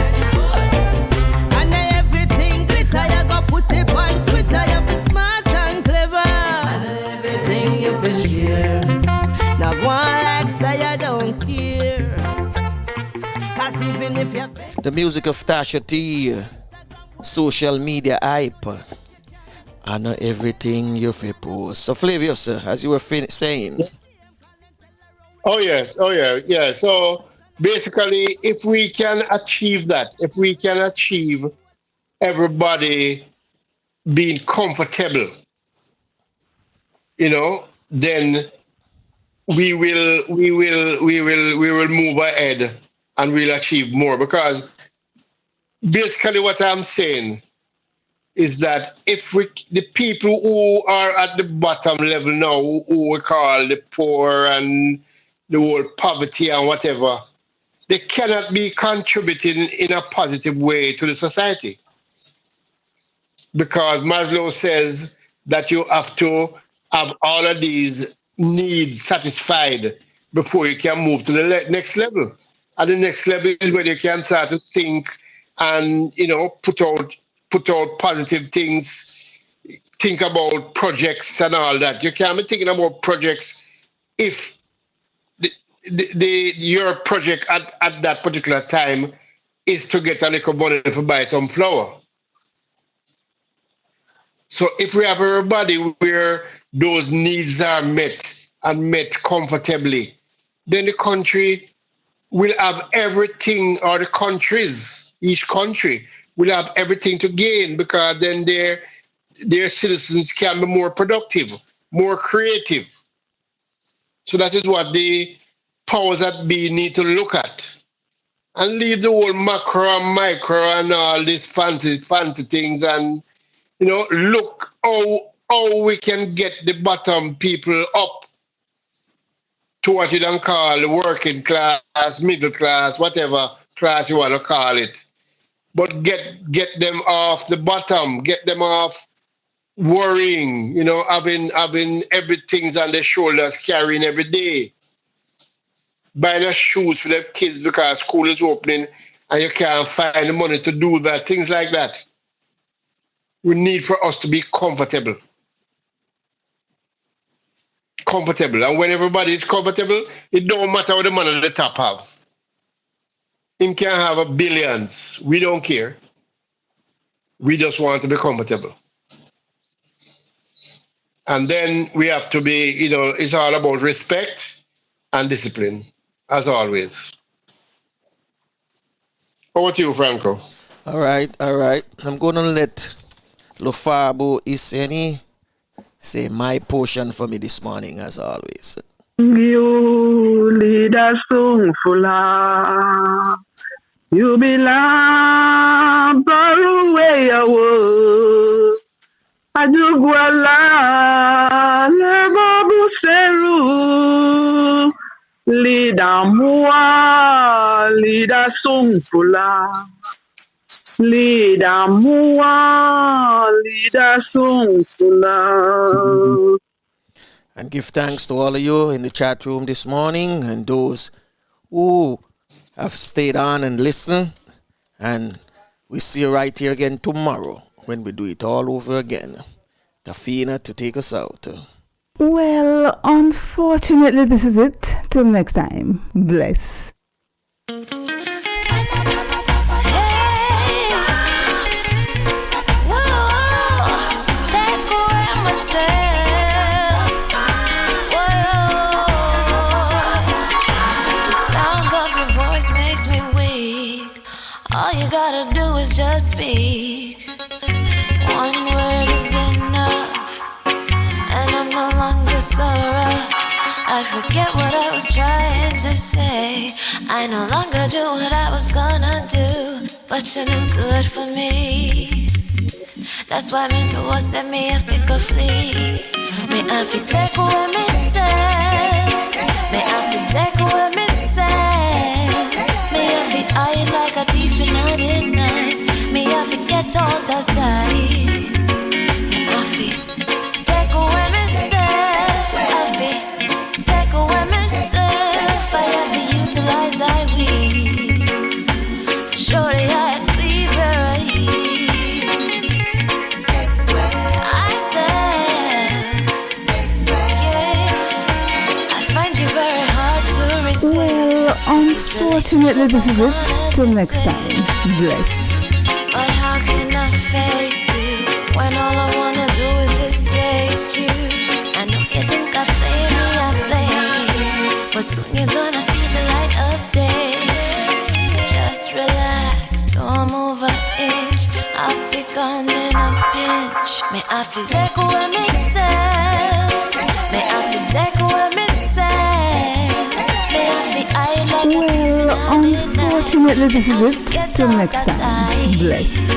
And everything glitter, you go put it on Twitter. You be smart and clever, and everything you fi share. Now one like say you don't care. Cause even if you The music of Tasha T, social media hype. I know everything you fi post. So Flavius, as you were saying. Oh yeah. So basically, if we can achieve that, if we can achieve everybody being comfortable, then we will move ahead and we'll achieve more. Because basically what I'm saying is that if the people who are at the bottom level now, who we call the poor and the whole poverty and whatever, they cannot be contributing in a positive way to the society. Because Maslow says that you have to have all of these needs satisfied before you can move to the next level. And the next level is where you can start to think and, put out positive things, think about projects and all that. You can't be thinking about projects if your project at that particular time is to get a little money to buy some flour. So if we have everybody where those needs are met and met comfortably, then the country will have everything, or the countries, each country will have everything to gain, because then their citizens can be more productive, more creative. So that is what the powers that be need to look at. And leave the whole macro and micro and all these fancy things, and look how we can get the bottom people up to what you don't call the working class, middle class, whatever class you want to call it. But get them off the bottom, get them off worrying, having everything on their shoulders, carrying every day. Buying their shoes for their kids because school is opening and you can't find the money to do that, things like that. We need for us to be comfortable. And when everybody is comfortable, it don't matter what the man at the top have. Him can have billions. We don't care. We just want to be comfortable. And then we have to be, it's all about respect and discipline, as always. Over to you, Franco. All right. I'm going to let Lofabo Iseni say my portion for me this morning, as always. You lead us song fulla. You belong far away away. Ajugwala lebobu seru. Leader mua, leader song fulla. Leader mua, leader song fulla. And give thanks to all of you in the chat room this morning, and those who have stayed on and listened. And we see you right here again tomorrow when we do it all over again. Tafina to take us out. Well, unfortunately, this is it. Till next time. Bless. All you gotta do is just speak. One word is enough, and I'm no longer so rough. I forget what I was trying to say. I no longer do what I was gonna do, but you're no good for me. That's why me know what set me if it could flee. Me I fi take away me say. Me I fi take away me say. Me I fi hide like a thief in the night. Me I fi get out of sight. Me I fi take away myself. I fi take away myself. I have to utilize thy wings. Shorty I cleave your eyes. I said, yeah, I find you very hard to resist. Well, unfortunately, this is it. Till next time. Bless. But how can I face you when all I wanna do is just taste you? I know you think I play me, but soon you're gonna see the light of day. Just relax, don't move an inch. I'll be gone in a pinch. May I feel take away myself. May I feel take away myself. unfortunately, this is it. Till next time. Bless.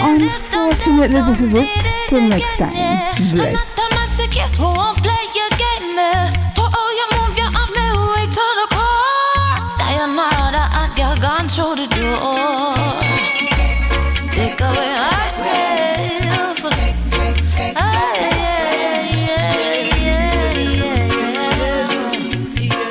Unfortunately, this is it. Till next time. Bless.